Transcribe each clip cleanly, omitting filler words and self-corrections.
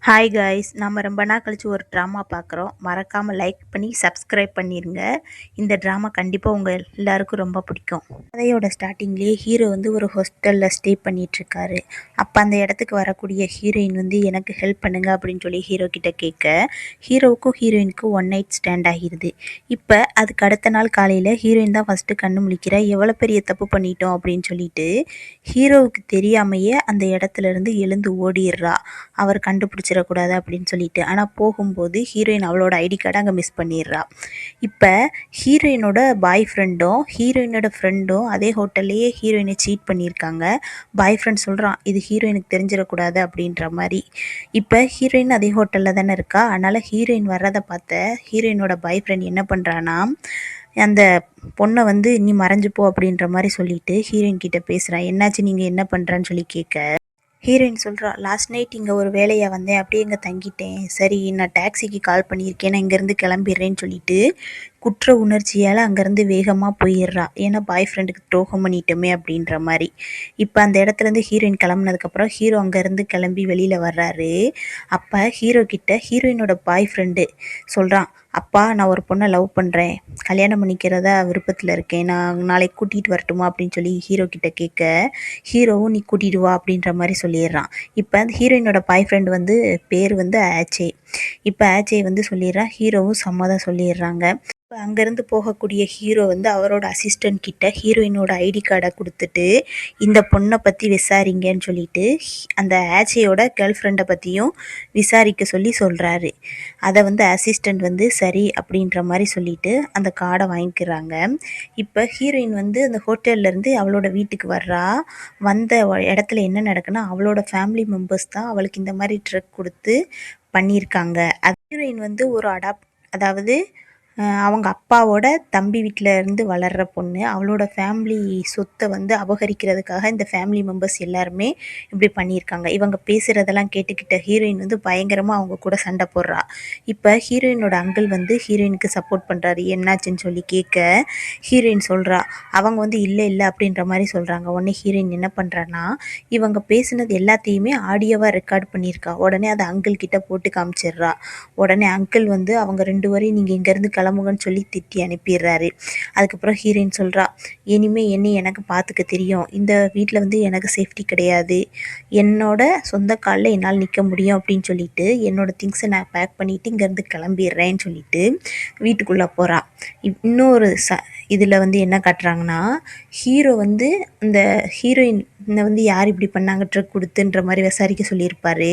Hi guys, நம்ம ரொம்ப நாள் கழிச்சு ஒரு ட்ராமா பார்க்குறோம். மறக்காமல் லைக் பண்ணி சப்ஸ்கிரைப் பண்ணிடுங்க. இந்த ட்ராமா கண்டிப்பாக உங்கள் எல்லாருக்கும் ரொம்ப பிடிக்கும். கதையோட ஸ்டார்டிங்லேயே ஹீரோ வந்து ஒரு ஹாஸ்டலில் ஸ்டே பண்ணிகிட்ருக்காரு. அப்போ அந்த இடத்துக்கு வரக்கூடிய ஹீரோயின் வந்து எனக்கு ஹெல்ப் பண்ணுங்க அப்படின்னு சொல்லி ஹீரோ கிட்ட கேட்க, ஹீரோவுக்கும் ஹீரோயினுக்கும் ஒன் நைட் ஸ்டாண்ட் ஆகிடுது. இப்போ அதுக்கு அடுத்த நாள் காலையில் ஹீரோயின் தான் ஃபஸ்ட்டு கண்ணு முழிக்கிற. எவ்வளோ பெரிய தப்பு பண்ணிட்டோம் அப்படின்னு சொல்லிட்டு ஹீரோவுக்கு தெரியாமையே அந்த இடத்துல இருந்து எழுந்து ஓடிடுறா, அவர் கண்டுபிடிச்சிடக்கூடாது அப்படின்னு சொல்லிட்டு. ஆனால் போகும்போது ஹீரோயின் அவளோட ஐடி கார்டை அங்கே மிஸ் பண்ணிடுறா. இப்போ ஹீரோயினோட பாய் ஃப்ரெண்டும் ஹீரோயினோட ஃப்ரெண்டும் அதே ஹோட்டல்லையே ஹீரோயினை சீட் பண்ணியிருக்காங்க. பாய் ஃப்ரெண்ட் சொல்கிறான், இது ஹீரோயினுக்கு தெரிஞ்சிடக்கூடாது அப்படின்ற மாதிரி. இப்போ ஹீரோயின் அதே ஹோட்டலில் தானே இருக்கா. அதனால் ஹீரோயின் வர்றதை பார்த்த ஹீரோயினோட பாய் ஃப்ரெண்ட் என்ன பண்ணுறான்னா, அந்த பொண்ணை வந்து நீ மறைஞ்சு போ அப்படின்ற மாதிரி சொல்லிட்டு ஹீரோயின் கிட்ட பேசுகிறான். என்னாச்சு, நீங்கள் என்ன பண்ணுறான்னு சொல்லி கேட்க, ஹீரோயின் சொல்கிறா, லாஸ்ட் நைட் இங்கே ஒரு வேலையாக வந்தேன், அப்படியே இங்கே தங்கிட்டேன். சரி, நான் டாக்ஸிக்கு கால் பண்ணியிருக்கேன், நான் இங்கேருந்து கிளம்பிடுறேன்னு சொல்லிட்டு குற்ற உணர்ச்சியால் அங்கேருந்து வேகமாக போயிடுறா. ஏன்னா பாய் ஃப்ரெண்டுக்கு துரோகம் பண்ணிட்டோமே அப்படின்ற மாதிரி. இப்போ அந்த இடத்துலேருந்து ஹீரோயின் கிளம்புனதுக்கப்புறம் ஹீரோ அங்கேருந்து கிளம்பி வெளியில் வர்றாரு. அப்போ ஹீரோ கிட்ட ஹீரோயினோட பாய் ஃப்ரெண்டு சொல்கிறான், அப்பா நான் ஒரு பொண்ணை லவ் பண்ணுறேன், கல்யாணம் பண்ணிக்கிறதா விருப்பத்தில் இருக்கேன், நான் நாளைக்கு கூட்டிகிட்டு வரட்டுமா அப்படின்னு சொல்லி ஹீரோ கிட்ட கேட்க, ஹீரோவும் நீ கூட்டிகிட்டு வா அப்படின்ற மாதிரி சொல்லிடுறான். இப்போ அந்த ஹீரோயினோட பாய் ஃப்ரெண்டு வந்து பேர் வந்து ஆச்சே. இப்போ ஆச்சே வந்து சொல்லிடுறான், ஹீரோவும் சம்மதம் சொல்லிடுறாங்க. இப்போ அங்கேருந்து போகக்கூடிய ஹீரோ வந்து அவரோட அசிஸ்டன்ட் கிட்ட ஹீரோயினோட ஐடி கார்டை கொடுத்துட்டு இந்த பொண்ணை பற்றி விசாரிங்கன்னு சொல்லிட்டு அந்த ஆச்சையோட கேர்ள் ஃப்ரெண்டை பற்றியும் விசாரிக்க சொல்கிறாரு. அதை வந்து அசிஸ்டண்ட் வந்து சரி அப்படின்ற மாதிரி சொல்லிட்டு அந்த கார்டை வாங்கிக்கிறாங்க. இப்போ ஹீரோயின் வந்து அந்த ஹோட்டல்லேருந்து அவளோட வீட்டுக்கு வர்றா. வந்த இடத்துல என்ன நடக்குன்னா, அவளோட ஃபேமிலி மெம்பர்ஸ் தான் அவளுக்கு இந்த மாதிரி ட்ரக் கொடுத்து பண்ணியிருக்காங்க. அது ஹீரோயின் வந்து ஒரு அதாவது அவங்க அப்பாவோட தம்பி வீட்டில் இருந்து வளர்கிற பொண்ணு. அவளோட ஃபேமிலி சொத்தை வந்து அபகரிக்கிறதுக்காக இந்த ஃபேமிலி மெம்பர்ஸ் எல்லாருமே இப்படி பண்ணியிருக்காங்க. இவங்க பேசுகிறதெல்லாம் கேட்டுக்கிட்ட ஹீரோயின் வந்து பயங்கரமாக அவங்க கூட சண்டை போடுறா. இப்போ ஹீரோயினோட அங்கிள் வந்து ஹீரோயினுக்கு சப்போர்ட் பண்ணுறாரு. என்னாச்சுன்னு சொல்லி கேட்க, ஹீரோயின் சொல்கிறா, அவங்க வந்து இல்லை இல்லை அப்படின்ற மாதிரி சொல்கிறாங்க. உடனே ஹீரோயின் என்ன பண்ணுறான்னா, இவங்க பேசுனது எல்லாத்தையுமே ஆடியோவாக ரெக்கார்ட் பண்ணியிருக்கா. உடனே அதை அங்கிள் கிட்ட போட்டு காமிச்சிடுறா. உடனே அங்கிள் வந்து அவங்க 2 வரையும் நீங்கள் இங்கேருந்து கிளம்புங்கன்னு சொல்லி திட்டி அனுப்பிடுறாரு. அதுக்கப்புறம் ஹீரோயின் சொல்கிறா, இனிமேல் என்னை எனக்கு பார்த்துக்க தெரியும், இந்த வீட்டில் வந்து எனக்கு சேஃப்டி கிடையாது, என்னோட சொந்த காலில் என்னால் நிற்க முடியும் அப்படின்னு சொல்லிட்டு என்னோட திங்ஸை நான் பேக் பண்ணிவிட்டு இங்கேருந்து கிளம்பிடுறேன்னு சொல்லிட்டு வீட்டுக்குள்ளே போகிறா. இன்னொரு இதில் வந்து என்ன காட்டுறாங்கன்னா, ஹீரோ வந்து இந்த ஹீரோயினை வந்து யார் இப்படி பண்ணாங்க ட்ரக் கொடுத்துன்ற மாதிரி விசாரிக்க சொல்லியிருப்பார்.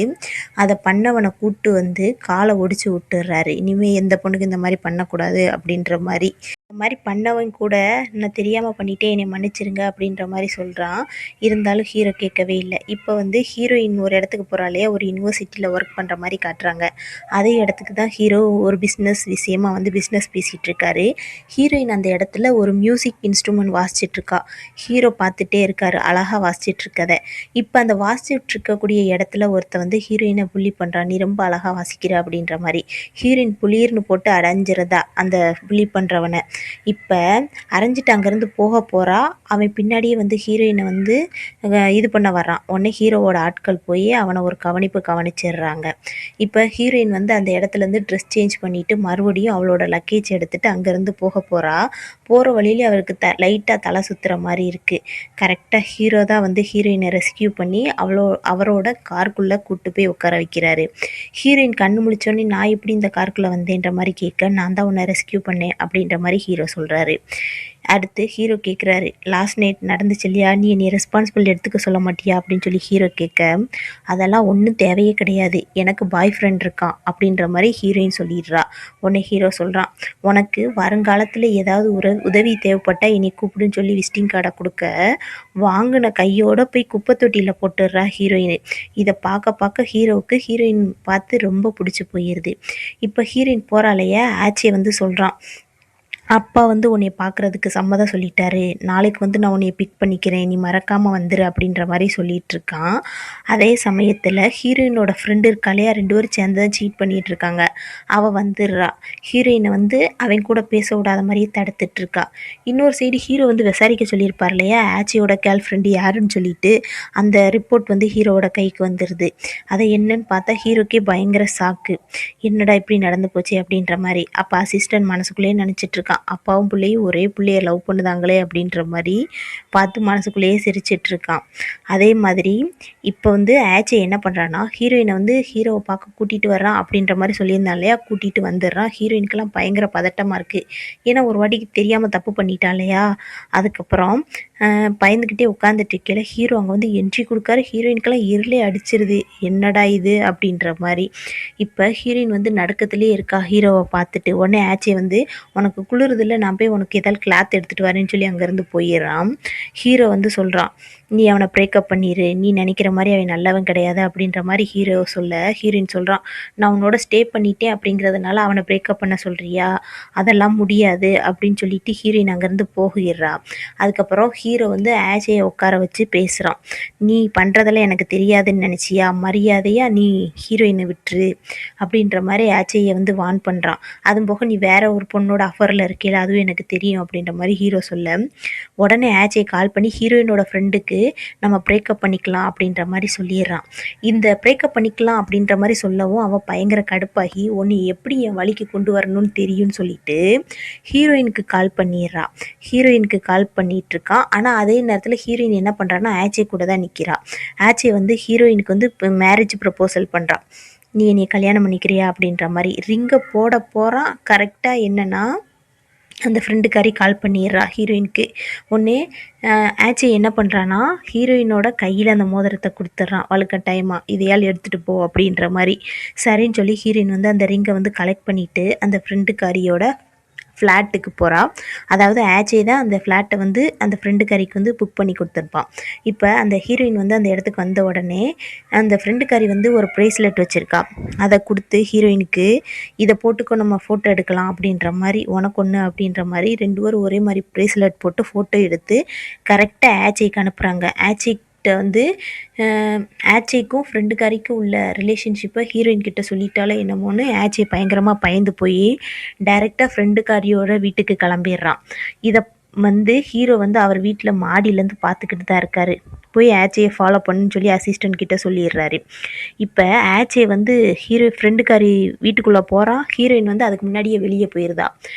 அதை பண்ணவனை கூப்பிட்டு வந்து காலை ஒடிச்சு விட்டுறாரு. இனிமேல் எந்த பொண்ணுக்கு இந்த மாதிரி பண்ணக்கூடாது அப்படின்ற மாதிரி. இந்த மாதிரி பண்ணவன் கூட நான் தெரியாமல் பண்ணிட்டேன், என்னை மன்னிச்சிருங்க அப்படின்ற மாதிரி சொல்கிறான். இருந்தாலும் ஹீரோ கேட்கவே இல்லை. இப்போ வந்து ஹீரோயின் ஒரு இடத்துக்கு போகிறாலே, ஒரு யூனிவர்சிட்டியில் ஒர்க் பண்ணுற மாதிரி காட்டுறாங்க. அதே இடத்துக்கு தான் ஹீரோ ஒரு பிஸ்னஸ் விஷயமா வந்து பிஸ்னஸ் பேசிகிட்டு இருக்காரு. ஹீரோயின் அந்த இடத்துல ஒரு மியூசிக் இன்ஸ்ட்ருமெண்ட் வாசிச்சிட்ருக்கா. ஹீரோ பார்த்துட்டே இருக்காரு, அழகாக வாசிச்சிட்ருக்கதை. இப்போ அந்த வாசிச்சுட்டு இருக்கக்கூடிய இடத்துல வந்து ஹீரோயினை புள்ளி பண்ணுறான், நீ ரொம்ப அழகாக வாசிக்கிற அப்படின்ற மாதிரி. ஹீரோயின் புளிர்னு போட்டு அடைஞ்சிருந்தா அந்த புள்ளி பண்ணுறவனை. இப்போ அரைஞ்சிட்டு அங்கேருந்து போகிறா. அவன் பின்னாடியே வந்து ஹீரோயினை வந்து இது பண்ண வர்றான். உடனே ஹீரோவோட ஆட்கள் போய் அவனை ஒரு கவனிச்சிடுறாங்க. இப்போ ஹீரோயின் வந்து அந்த இடத்துலேருந்து ட்ரெஸ் சேஞ்ச் பண்ணிவிட்டு மறுபடியும் அவளோட லக்கேஜ் எடுத்துகிட்டு அங்கேருந்து போகிறா. போகிற வழியிலே அவருக்கு லைட்டாக தலை சுற்றுற மாதிரி இருக்குது. கரெக்டாக ஹீரோ தான் வந்து ஹீரோயினை ரெஸ்கியூ பண்ணி அவரோட காருக்குள்ளே கூப்பிட்டு போய் உட்கார வைக்கிறாரு. ஹீரோயின் கண்ணு முழிச்சோடனே, நான் எப்படி இந்த காருக்குள்ளே வந்தேன்ற மாதிரி கேட்க, நான் தான் உன்னை ரெஸ்கியூ பண்ணேன் அப்படின்ற மாதிரி ஹீரோ சொல்கிறாரு. அடுத்து ஹீரோ கேட்குறாரு, லாஸ்ட் நைட் நடந்துச்சு இல்லையா, நீ என்னை ரெஸ்பான்சிபிள் எடுத்துக்க சொல்ல மாட்டியா அப்படின்னு சொல்லி ஹீரோ கேட்க, அதெல்லாம் ஒன்றும் தேவையே கிடையாது, எனக்கு பாய் ஃப்ரெண்ட் இருக்கான் அப்படின்ற மாதிரி ஹீரோயின் சொல்லிடுறா. உடனே ஹீரோ சொல்கிறான், உனக்கு வருங்காலத்தில் ஏதாவது ஒரு உதவி தேவைப்பட்டால் என்னை கூப்பிடுன்னு சொல்லி விசிட்டிங் கார்டை கொடுக்க, வாங்கின கையோடு போய் குப்பை தொட்டியில் போட்டுடுறா ஹீரோயின். இதை பார்க்க ஹீரோவுக்கு ஹீரோயின் பார்த்து ரொம்ப பிடிச்சி போயிடுது. இப்போ ஹீரோயின் போகிறாலையே, ஆச்சியை வந்து சொல்கிறான், அப்பா வந்து உன்னைய பார்க்குறதுக்கு சம்மதம் சொல்லிட்டாரு. நாளைக்கு வந்து நான் உன்னைய பிக் பண்ணிக்கிறேன். நீ மறக்காம வந்துரு அப்படின்ற மாரி சொல்லிட்டுருக்கான். அதே சமயத்தில ஹீரோயினோட ஃப்ரெண்ட் இருக்காளையா 2 பேரும் சேர்ந்து தான் சீட் பண்ணிட்டுருக்காங்க. அவ வந்துர்றா. ஹீரோயின வந்து அவன் கூட பேச விடாத மாரியே தடுத்துட்ருக்கா. இன்னொரு சைடு ஹீரோ வந்து விசாரிக்க சொல்லியிருப்பார் இல்லையா? ஆச்சியோட கேர்ள் ஃப்ரெண்டு யாருன்னு சொல்லிட்டு, அந்த ரிப்போர்ட் வந்து ஹீரோவோட கைக்கு வந்துருது. அது என்னன்னு பார்த்தா ஹீரோக்கே பயங்கர ஷாக்கு. என்னடா இப்படி நடந்து போச்சே அப்படின்ற மாரி. அப்ப அசிஸ்டன்ட் மனசுக்குள்ளேயே நெனச்சிட்ருக்கான். அப்பாவும் பிள்ளையும் ஒரே புள்ளைய லவ் பண்ணுதாங்களே அப்படின்ற மாரி பார்த்து மனசுக்குள்ளேயே சிரிச்சிட்ருக்கான். அதே மாதிரி இப்போ வந்து ஆச்சி என்ன பண்ணுறான்னா, ஹீரோயினை வந்து ஹீரோவை பார்க்க கூட்டிகிட்டு வர்றான் அப்படின்ற மாதிரி சொல்லியிருந்தான் இல்லையா? கூட்டிகிட்டு வந்துடுறான். ஹீரோயினுக்கெல்லாம் பயங்கர பதட்டமாக இருக்குது. ஏன்னா ஒரு வாட்டிக்கு தெரியாமல் தப்பு பண்ணிட்டா இல்லையா? அதுக்கப்புறம் பயந்துக்கிட்டே உட்காந்துட்டு இருக்கையில ஹீரோ அங்கே வந்து என்ட்ரி கொடுக்காரு. ஹீரோயினுக்கெல்லாம் இருளே அடிச்சிருது. என்னடா இது அப்படின்ற மாதிரி. இப்போ ஹீரோயின் வந்து நடுக்கத்திலே இருக்கா ஹீரோவை பார்த்துட்டு. உடனே ஆச்சி வந்து உனக்கு குளிருதில்ல, நான் போய் உனக்கு ஏதாவது கிளாத் எடுத்துகிட்டு வரேன்னு சொல்லி அங்கேருந்து போயிடுறான். ஹீரோ வந்து சொல்கிறான், நீ அவனை பிரேக்கப் பண்ணிடு, நீ நினைக்கிற மாதிரி அவன் நல்லவன் கிடையாது அப்படின்ற மாதிரி ஹீரோ சொல்ல, ஹீரோயின் சொல்கிறான், நான் உன்னோட ஸ்டே பண்ணிட்டேன் அப்படிங்கிறதுனால அவனை பிரேக்கப் பண்ண சொல்கிறியா? அதெல்லாம் முடியாது அப்படின்னு சொல்லிட்டு ஹீரோயின் அங்கேருந்து போகிடுறா. அதுக்கப்புறம் ஹீரோ வந்து ஆச்சையை உட்கார வச்சு பேசுகிறான். நீ பண்ணுறதெல்லாம் எனக்கு தெரியாதுன்னு நினச்சியா? மரியாதையாக நீ ஹீரோயினை விட்டுரு அப்படின்ற மாதிரி ஆச்சையை வந்து வான் பண்ணுறான். அதுவும் போக நீ வேற ஒரு பொண்ணோட அஃபரில் இருக்கையில அதுவும் எனக்கு தெரியும் அப்படின்ற மாதிரி ஹீரோ சொல்ல, உடனே ஆச்சையை கால் பண்ணி ஹீரோயினோட ஃப்ரெண்டுக்கு நம்ம பிரேக்கப் பண்ணிக்கலாம் அப்படின்ற மாதிரி சொல்லிடுறான். இந்த பிரேக்கப் பண்ணிக்கலாம் அப்படின்ற மாதிரி சொல்லவும் அவன் பயங்கர கடுப்பாகி உன்னை எப்படி என் வழிக்கு கொண்டு வரணும்னு தெரியும்னு சொல்லிட்டு ஹீரோயினுக்கு கால் பண்ணிடுறான். ஹீரோயினுக்கு கால் பண்ணிட்டு இருக்கான். ஆனால் அதே நேரத்தில் ஹீரோயின் என்ன பண்ணுறான்னா ஆச்சை கூட தான் நிற்கிறா. ஆச்சை வந்து ஹீரோயினுக்கு வந்து இப்போ மேரேஜ் ப்ரப்போசல் பண்ணுறான். நீ என்னை கல்யாணம் பண்ணிக்கிறியா அப்படின்ற மாதிரி ரிங்கை போட போகிறான். கரெக்டாக என்னென்னா அந்த ஃப்ரெண்டுக்காரி கால் பண்ணிடுறா ஹீரோயினுக்கு. உடனே ஆச்சி என்ன பண்ணுறான்னா ஹீரோயினோட கையில் அந்த மோதிரத்தை கொடுத்துட்றான் வலுக்கட்டாயமாக, இதையால் எடுத்துகிட்டு போ அப்படின்ற மாதிரி. சரின்னு சொல்லி ஹீரோயின் வந்து அந்த ரிங்கை வந்து கலெக்ட் பண்ணிவிட்டு அந்த ஃப்ரெண்டுக்காரியோட ஃப்ளாட்டுக்கு போகிறா. அதாவது ஆச்சே தான் அந்த ஃப்ளாட்டை வந்து அந்த ஃப்ரெண்டுக்காரிக்கு வந்து புக் பண்ணி கொடுத்துருப்பான். இப்போ அந்த ஹீரோயின் வந்து அந்த இடத்துக்கு வந்த உடனே அந்த ஃப்ரெண்டுக்காரி வந்து ஒரு ப்ரேஸ்லெட் வச்சுருக்கா. அதை கொடுத்து ஹீரோயினுக்கு இதை போட்டுக்கோ நம்ம ஃபோட்டோ எடுக்கலாம் அப்படின்ற மாதிரி, உனக்கு ஒன்று அப்படின்ற மாதிரி 2 பேரும் ஒரே மாதிரி ப்ரேஸ்லெட் போட்டு ஃபோட்டோ எடுத்து கரெக்டாக ஆச்சைக்கு அனுப்புகிறாங்க. வந்து ஆச்சைக்கும் ஃப்ரெண்டுக்காரிக்கும் உள்ள ரிலேஷன்ஷிப்பை ஹீரோயின் கிட்ட சொல்லிட்டாலே என்னமோன்னு ஆச்சை பயங்கரமாக பயந்து போய் டைரெக்டாக ஃப்ரெண்டுக்காரியோட வீட்டுக்கு கிளம்பிடுறான். இதை வந்து ஹீரோ வந்து அவர் வீட்டில் மாடியிலேருந்து பார்த்துக்கிட்டு தான் இருக்கார். போய் ஆச்சையை ஃபாலோ பண்ணுன்னு சொல்லி அசிஸ்டன்ட் கிட்ட சொல்லிடுறாரு. இப்போ ஆச்சை வந்து ஃப்ரெண்டுக்காரி வீட்டுக்குள்ளே போகிறான். ஹீரோயின் வந்து அதுக்கு முன்னாடியே வெளியே போயிருந்தா.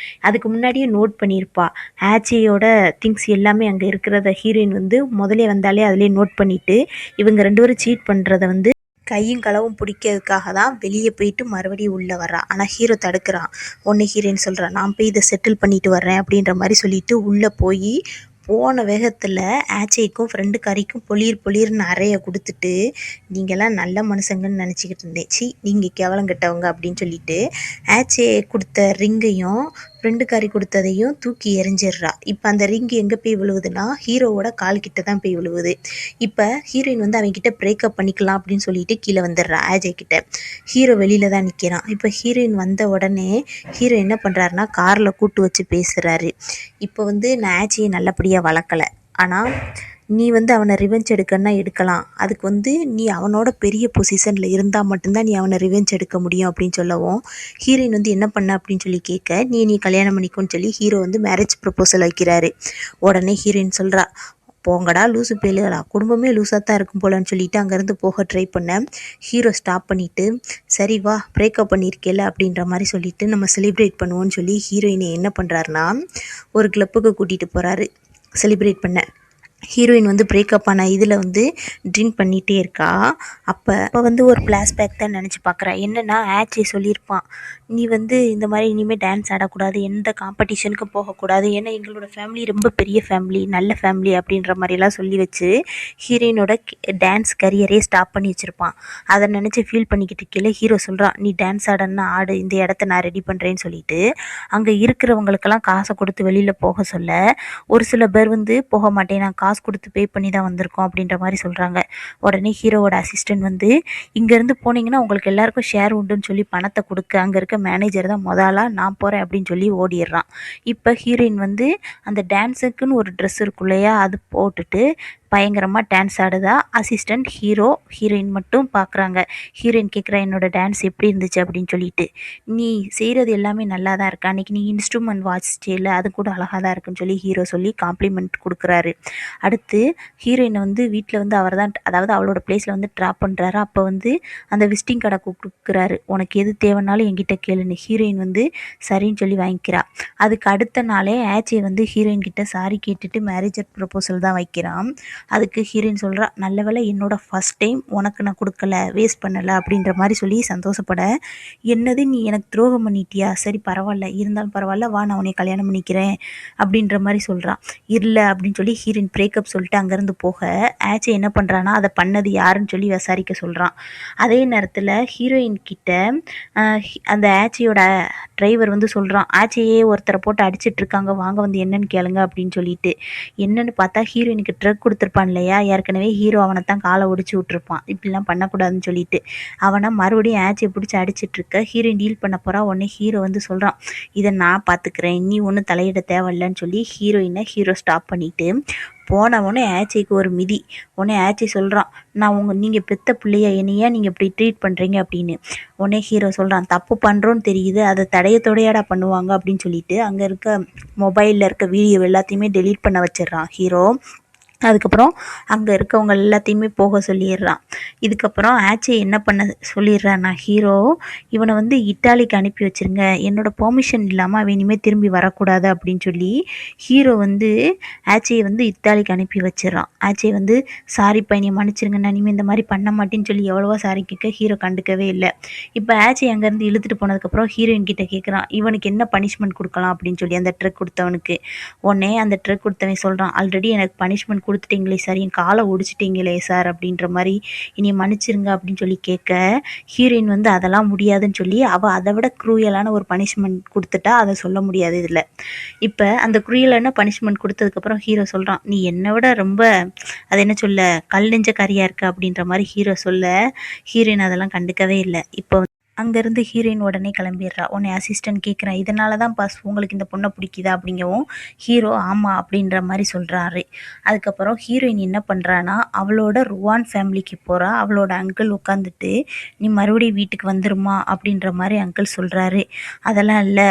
அதுக்கு முன்னாடியே நோட் பண்ணியிருப்பா. ஆச்சையோட திங்ஸ் எல்லாமே அங்கே இருக்கிறத ஹீரோயின் வந்து முதலே வந்தாலே அதிலே நோட் பண்ணிவிட்டு இவங்க 2 பேரும் சீட் பண்ணுறத வந்து கையும் களவும் பிடிக்கிறதுக்காக தான் வெளியே போயிட்டு மறுபடியும் உள்ளே வர்றா. ஆனால் ஹீரோ தடுக்கிறான். ஒன்று ஹீரோயின் சொல்கிறான், நான் போய் இதை செட்டில் பண்ணிட்டு வர்றேன் அப்படின்ற மாதிரி சொல்லிட்டு உள்ளே போய் போன வேகத்தில் ஆச்சைக்கும் ஃப்ரெண்டுக்காரிக்கும் பொலிர்னு அறையை கொடுத்துட்டு, நீங்கள்லாம் நல்ல மனுஷங்கன்னு நினச்சிக்கிட்டு இருந்தேன், சி நீங்கள் கேவலம் கெட்டவங்க அப்படின்னு சொல்லிட்டு ஆச்சை கொடுத்த ரிங்கையும் ஃப்ரெண்டுக்காரி கொடுத்ததையும் தூக்கி எறிஞ்சிடுறா. இப்போ அந்த ரிங்கு எங்கே போய் விழுவுதுன்னா ஹீரோவோட கால்கிட்ட தான் போய் விழுவுது. இப்போ ஹீரோயின் வந்து அவன்கிட்ட பிரேக்கப் பண்ணிக்கலாம் அப்படின்னு சொல்லிட்டு கீழே வந்துடுறா ஆஜய் கிட்ட. ஹீரோ வெளியில தான் நிற்கிறான். இப்போ ஹீரோயின் வந்த உடனே ஹீரோ என்ன பண்ணுறாருனா காரில் கூட்டு வச்சு பேசுகிறாரு. இப்போ வந்து நான் ஆச்சியை நல்லபடியாக வளர்க்கலை, ஆனால் நீ வந்து அவனை ரிவெஞ்ச் எடுக்கன்னா எடுக்கலாம், அதுக்கு வந்து நீ அவனோட பெரிய பொசிஷனில் இருந்தால் மட்டும்தான் நீ அவனை ரிவெஞ்ச் எடுக்க முடியும் அப்படின்னு சொல்லவும் ஹீரோயின் வந்து என்ன பண்ண அப்படின்னு சொல்லி கேட்க, நீ கல்யாணம் பண்ணிக்கோன்னு சொல்லி ஹீரோ வந்து மேரேஜ் ப்ரப்போசல் வைக்கிறாரு. உடனே ஹீரோயின் சொல்கிறா, போங்கடா லூசு பேலுகளா, குடும்பமே லூஸாக தான் இருக்கும் போலன்னு சொல்லிட்டு அங்கேருந்து போக ட்ரை பண்ண ஹீரோ ஸ்டாப் பண்ணிவிட்டு, சரி வா பிரேக்கப் பண்ணியிருக்கேல அப்படின்ற மாதிரி சொல்லிவிட்டு நம்ம செலிப்ரேட் பண்ணுவோன்னு சொல்லி ஹீரோயினை என்ன பண்ணுறாருனா ஒரு கிளப்புக்கு கூட்டிகிட்டு போகிறாரு செலிப்ரேட் பண்ண. ஹீரோயின் வந்து பிரேக்கப் ஆன இதில் வந்து ட்ரிங்க் பண்ணிகிட்டே இருக்கா. அப்போ வந்து ஒரு ஃப்ளாஷ்பேக் தான் நினச்சி பார்க்குறா. என்னென்னா ஆச்சி சொல்லியிருப்பான், நீ வந்து இந்த மாதிரி இனிமேல் டான்ஸ் ஆடக்கூடாது, எந்த காம்படிஷனுக்கும் போகக்கூடாது, ஏன்னா எங்களோட ஃபேமிலி ரொம்ப பெரிய ஃபேமிலி, நல்ல ஃபேமிலி அப்படின்ற மாதிரிலாம் சொல்லி வச்சு ஹீரோயினோட டான்ஸ் கரியரே ஸ்டாப் பண்ணி வச்சுருப்பான். அதை நினச்சி ஃபீல் பண்ணிக்கிட்டு இருக்கையில ஹீரோ சொல்கிறான், நீ டான்ஸ் ஆடன்னா ஆடு, இந்த இடத்த நான் ரெடி பண்ணுறேன்னு சொல்லிட்டு அங்கே இருக்கிறவங்களுக்கெல்லாம் காசை கொடுத்து வெளியில் போக சொல்ல ஒரு சில பேர் வந்து போக மாட்டேன், நான் காசு கொடுத்து பே பண்ணி தான் வந்திருக்கோம் அப்படின்ற மாதிரி சொல்கிறாங்க. உடனே ஹீரோவோட அசிஸ்டன்ட் வந்து இங்கேருந்து போனீங்கன்னா உங்களுக்கு எல்லாருக்கும் ஷேர் உண்டுன்னு சொல்லி பணத்தை கொடுக்க அங்கே இருக்க மேனேஜர் தான் முதலாக நான் போகிறேன் அப்படின்னு சொல்லி ஓடிடுறான். இப்போ ஹீரோயின் வந்து அந்த டான்ஸுக்குன்னு ஒரு ட்ரெஸ் இருக்கும் இல்லையா, அது போட்டுட்டு பயங்கரமாக டான்ஸ் ஆடுதா. அசிஸ்டண்ட் ஹீரோயின் மட்டும் பார்க்குறாங்க. ஹீரோயின் கேட்குறா என்னோடய டான்ஸ் எப்படி இருந்துச்சு அப்படின்னு சொல்லிட்டு. நீ செய்கிறது எல்லாமே நல்லா தான் இருக்கா, அன்றைக்கி நீ இன்ஸ்ட்ருமெண்ட் வாசிச்சில அது கூட அழகாக தான் இருக்குன்னு சொல்லி ஹீரோ சொல்லி காம்ப்ளிமெண்ட் கொடுக்குறாரு. அடுத்து ஹீரோயினை வந்து வீட்டில் வந்து அவர் தான், அதாவது அவளோட பிளேஸில் வந்து ட்ராப் பண்ணுறாரு. அப்போ வந்து அந்த விசிட்டிங் கார்டை கொடுக்குறாரு. உனக்கு எது தேவைன்னாலும் என்கிட்ட கேளுன்னு. ஹீரோயின் வந்து சரின்னு சொல்லி வாங்கிக்கிறா. அதுக்கு அடுத்த நாளே ஆச்சி வந்து ஹீரோயின் கிட்ட சாரி கேட்டுட்டு மேரேஜர் ப்ரப்போசல் தான் வைக்கிறான். அதுக்கு ஹீரோயின் சொல்கிறா, நல்ல வேளை என்னோடய ஃபஸ்ட் டைம் உனக்கு நான் கொடுக்கல, வேஸ்ட் பண்ணலை அப்படின்ற மாதிரி சொல்லி சந்தோஷப்பட. என்னது நீ எனக்கு துரோகம் பண்ணிட்டியா, சரி பரவாயில்ல, இருந்தாலும் பரவாயில்ல, வா நான் உன்னை கல்யாணம் பண்ணிக்கிறேன் அப்படின்ற மாதிரி சொல்கிறான். இல்லை அப்படின்னு சொல்லி ஹீரோயின் பிரேக்கப் சொல்லிட்டு அங்கேருந்து போக ஆச்சி என்ன பண்ணுறான்னா அதை பண்ணது யாருன்னு சொல்லி விசாரிக்க சொல்கிறான். அதே நேரத்தில் ஹீரோயின் கிட்ட அந்த ஆச்சியோட டிரைவர் வந்து சொல்கிறான், ஆச்சியே ஒருத்தரை போட்டு அடிச்சிட்ருக்காங்க, வாங்க வந்து என்னன்னு கேளுங்க அப்படின்னு சொல்லிட்டு. என்னன்னு பார்த்தா ஹீரோயினுக்கு ட்ரக் கொடுத்துருப்பான் இல்லையா, ஏற்கனவே ஹீரோ அவனை தான் காலை ஒடிச்சு விட்ருப்பான், இப்படிலாம் பண்ணக்கூடாதுன்னு சொல்லிட்டு. அவனை மறுபடியும் ஆச்சியை பிடிச்சி அடிச்சிட்ருக்க ஹீரோயின் டீல் பண்ண போகிறா. உடனே ஹீரோ வந்து சொல்கிறான், இதை நான் பார்த்துக்கிறேன், நீ ஒன்றும் தலையிட தேவையில்லைன்னு சொல்லி ஹீரோ ஸ்டாப் பண்ணிவிட்டு போனவொடனே ஆச்சிக்கு ஒரு மிதி. உடனே ஆச்சி சொல்கிறான், நீங்கள் பெத்த பிள்ளையா, என்னையா நீங்கள் இப்படி ட்ரீட் பண்ணுறீங்க அப்படின்னு. உடனே ஹீரோ சொல்கிறான், தப்பு பண்ணுறோன்னு தெரியுது, அதை தடையத்தோடையாடா பண்ணுவாங்க அப்படின்னு சொல்லிட்டு அங்கே இருக்க மொபைலில் இருக்க வீடியோ எல்லாத்தையுமே டெலீட் பண்ண வச்சிடுறான் ஹீரோ. அதுக்கப்புறம் அங்கே இருக்கவங்க எல்லாத்தையுமே போக சொல்லிடுறான். இதுக்கப்புறம் ஆச்சி என்ன பண்ண சொல்லிடுறான்னா ஹீரோ, இவனை வந்து இட்டாலிக்கு அனுப்பி வச்சுருங்க, என்னோடய பெர்மிஷன் இல்லாமல் அவன் இனிமேல் திரும்பி வரக்கூடாது அப்படின்னு சொல்லி ஹீரோ வந்து ஆச்சியை வந்து இத்தாலிக்கு அனுப்பி வச்சிடறான். ஆச்சியை வந்து சாரி பையனை மன்னிச்சிருங்க, நான் இனிமேல் இந்த மாதிரி பண்ண மாட்டேன்னு சொல்லி எவ்வளவோ சாரி கேட்க ஹீரோ கண்டுக்கவே இல்லை. இப்போ ஆச்சி அங்கேருந்து இழுத்துட்டு போனதுக்கப்புறம் ஹீரோயின் கிட்டே கேட்குறான், இவனுக்கு என்ன பனிஷ்மெண்ட் கொடுக்கலாம் அப்படின்னு சொல்லி அந்த ட்ரக் கொடுத்தவனுக்கு. உடனே அந்த ட்ரக் கொடுத்தவன் சொல்கிறான், ஆல்ரெடி எனக்கு பனிஷ்மெண்ட் கொடுத்துட்டீங்களே சார், என் காலை ஒடிச்சிட்டிங்களே சார் அப்படின்ற மாதிரி, இனி மன்னிச்சிருங்க அப்படின்னு சொல்லி கேட்க ஹீரோயின் வந்து அதெல்லாம் முடியாதுன்னு சொல்லி அவள் அதை விட க்ரூயலான ஒரு பனிஷ்மெண்ட் கொடுத்துட்டா அதை சொல்ல முடியாது இதில். இப்போ அந்த க்ரூயலான பனிஷ்மெண்ட் கொடுத்ததுக்கப்புறம் ஹீரோ சொல்கிறான், நீ என்னை விட ரொம்ப அது என்ன சொல்ல கல் நெஞ்சக்காரியாக இருக்க அப்படின்ற மாதிரி ஹீரோ சொல்ல ஹீரோயின் அதெல்லாம் கண்டுக்கவே இல்லை. இப்போ அங்கேருந்து ஹீரோயின் உடனே கிளம்பிடுறா. உடனே அசிஸ்டன்ட் கேட்குறான், இதனால தான் பாஸ் உங்களுக்கு இந்த பொண்ணை பிடிக்குதா அப்படிங்கவும் ஹீரோ ஆமாம் அப்படின்ற மாதிரி சொல்கிறாரு. அதுக்கப்புறம் ஹீரோயின் என்ன பண்ணுறான்னா அவளோட ருவான் ஃபேமிலிக்கு போகிறா. அவளோட அங்கிள் உட்காந்துட்டு, நீ மறுபடியும் வீட்டுக்கு வந்துருமா அப்படின்ற மாதிரி அங்கிள் சொல்கிறாரு. அதெல்லாம் இல்லை,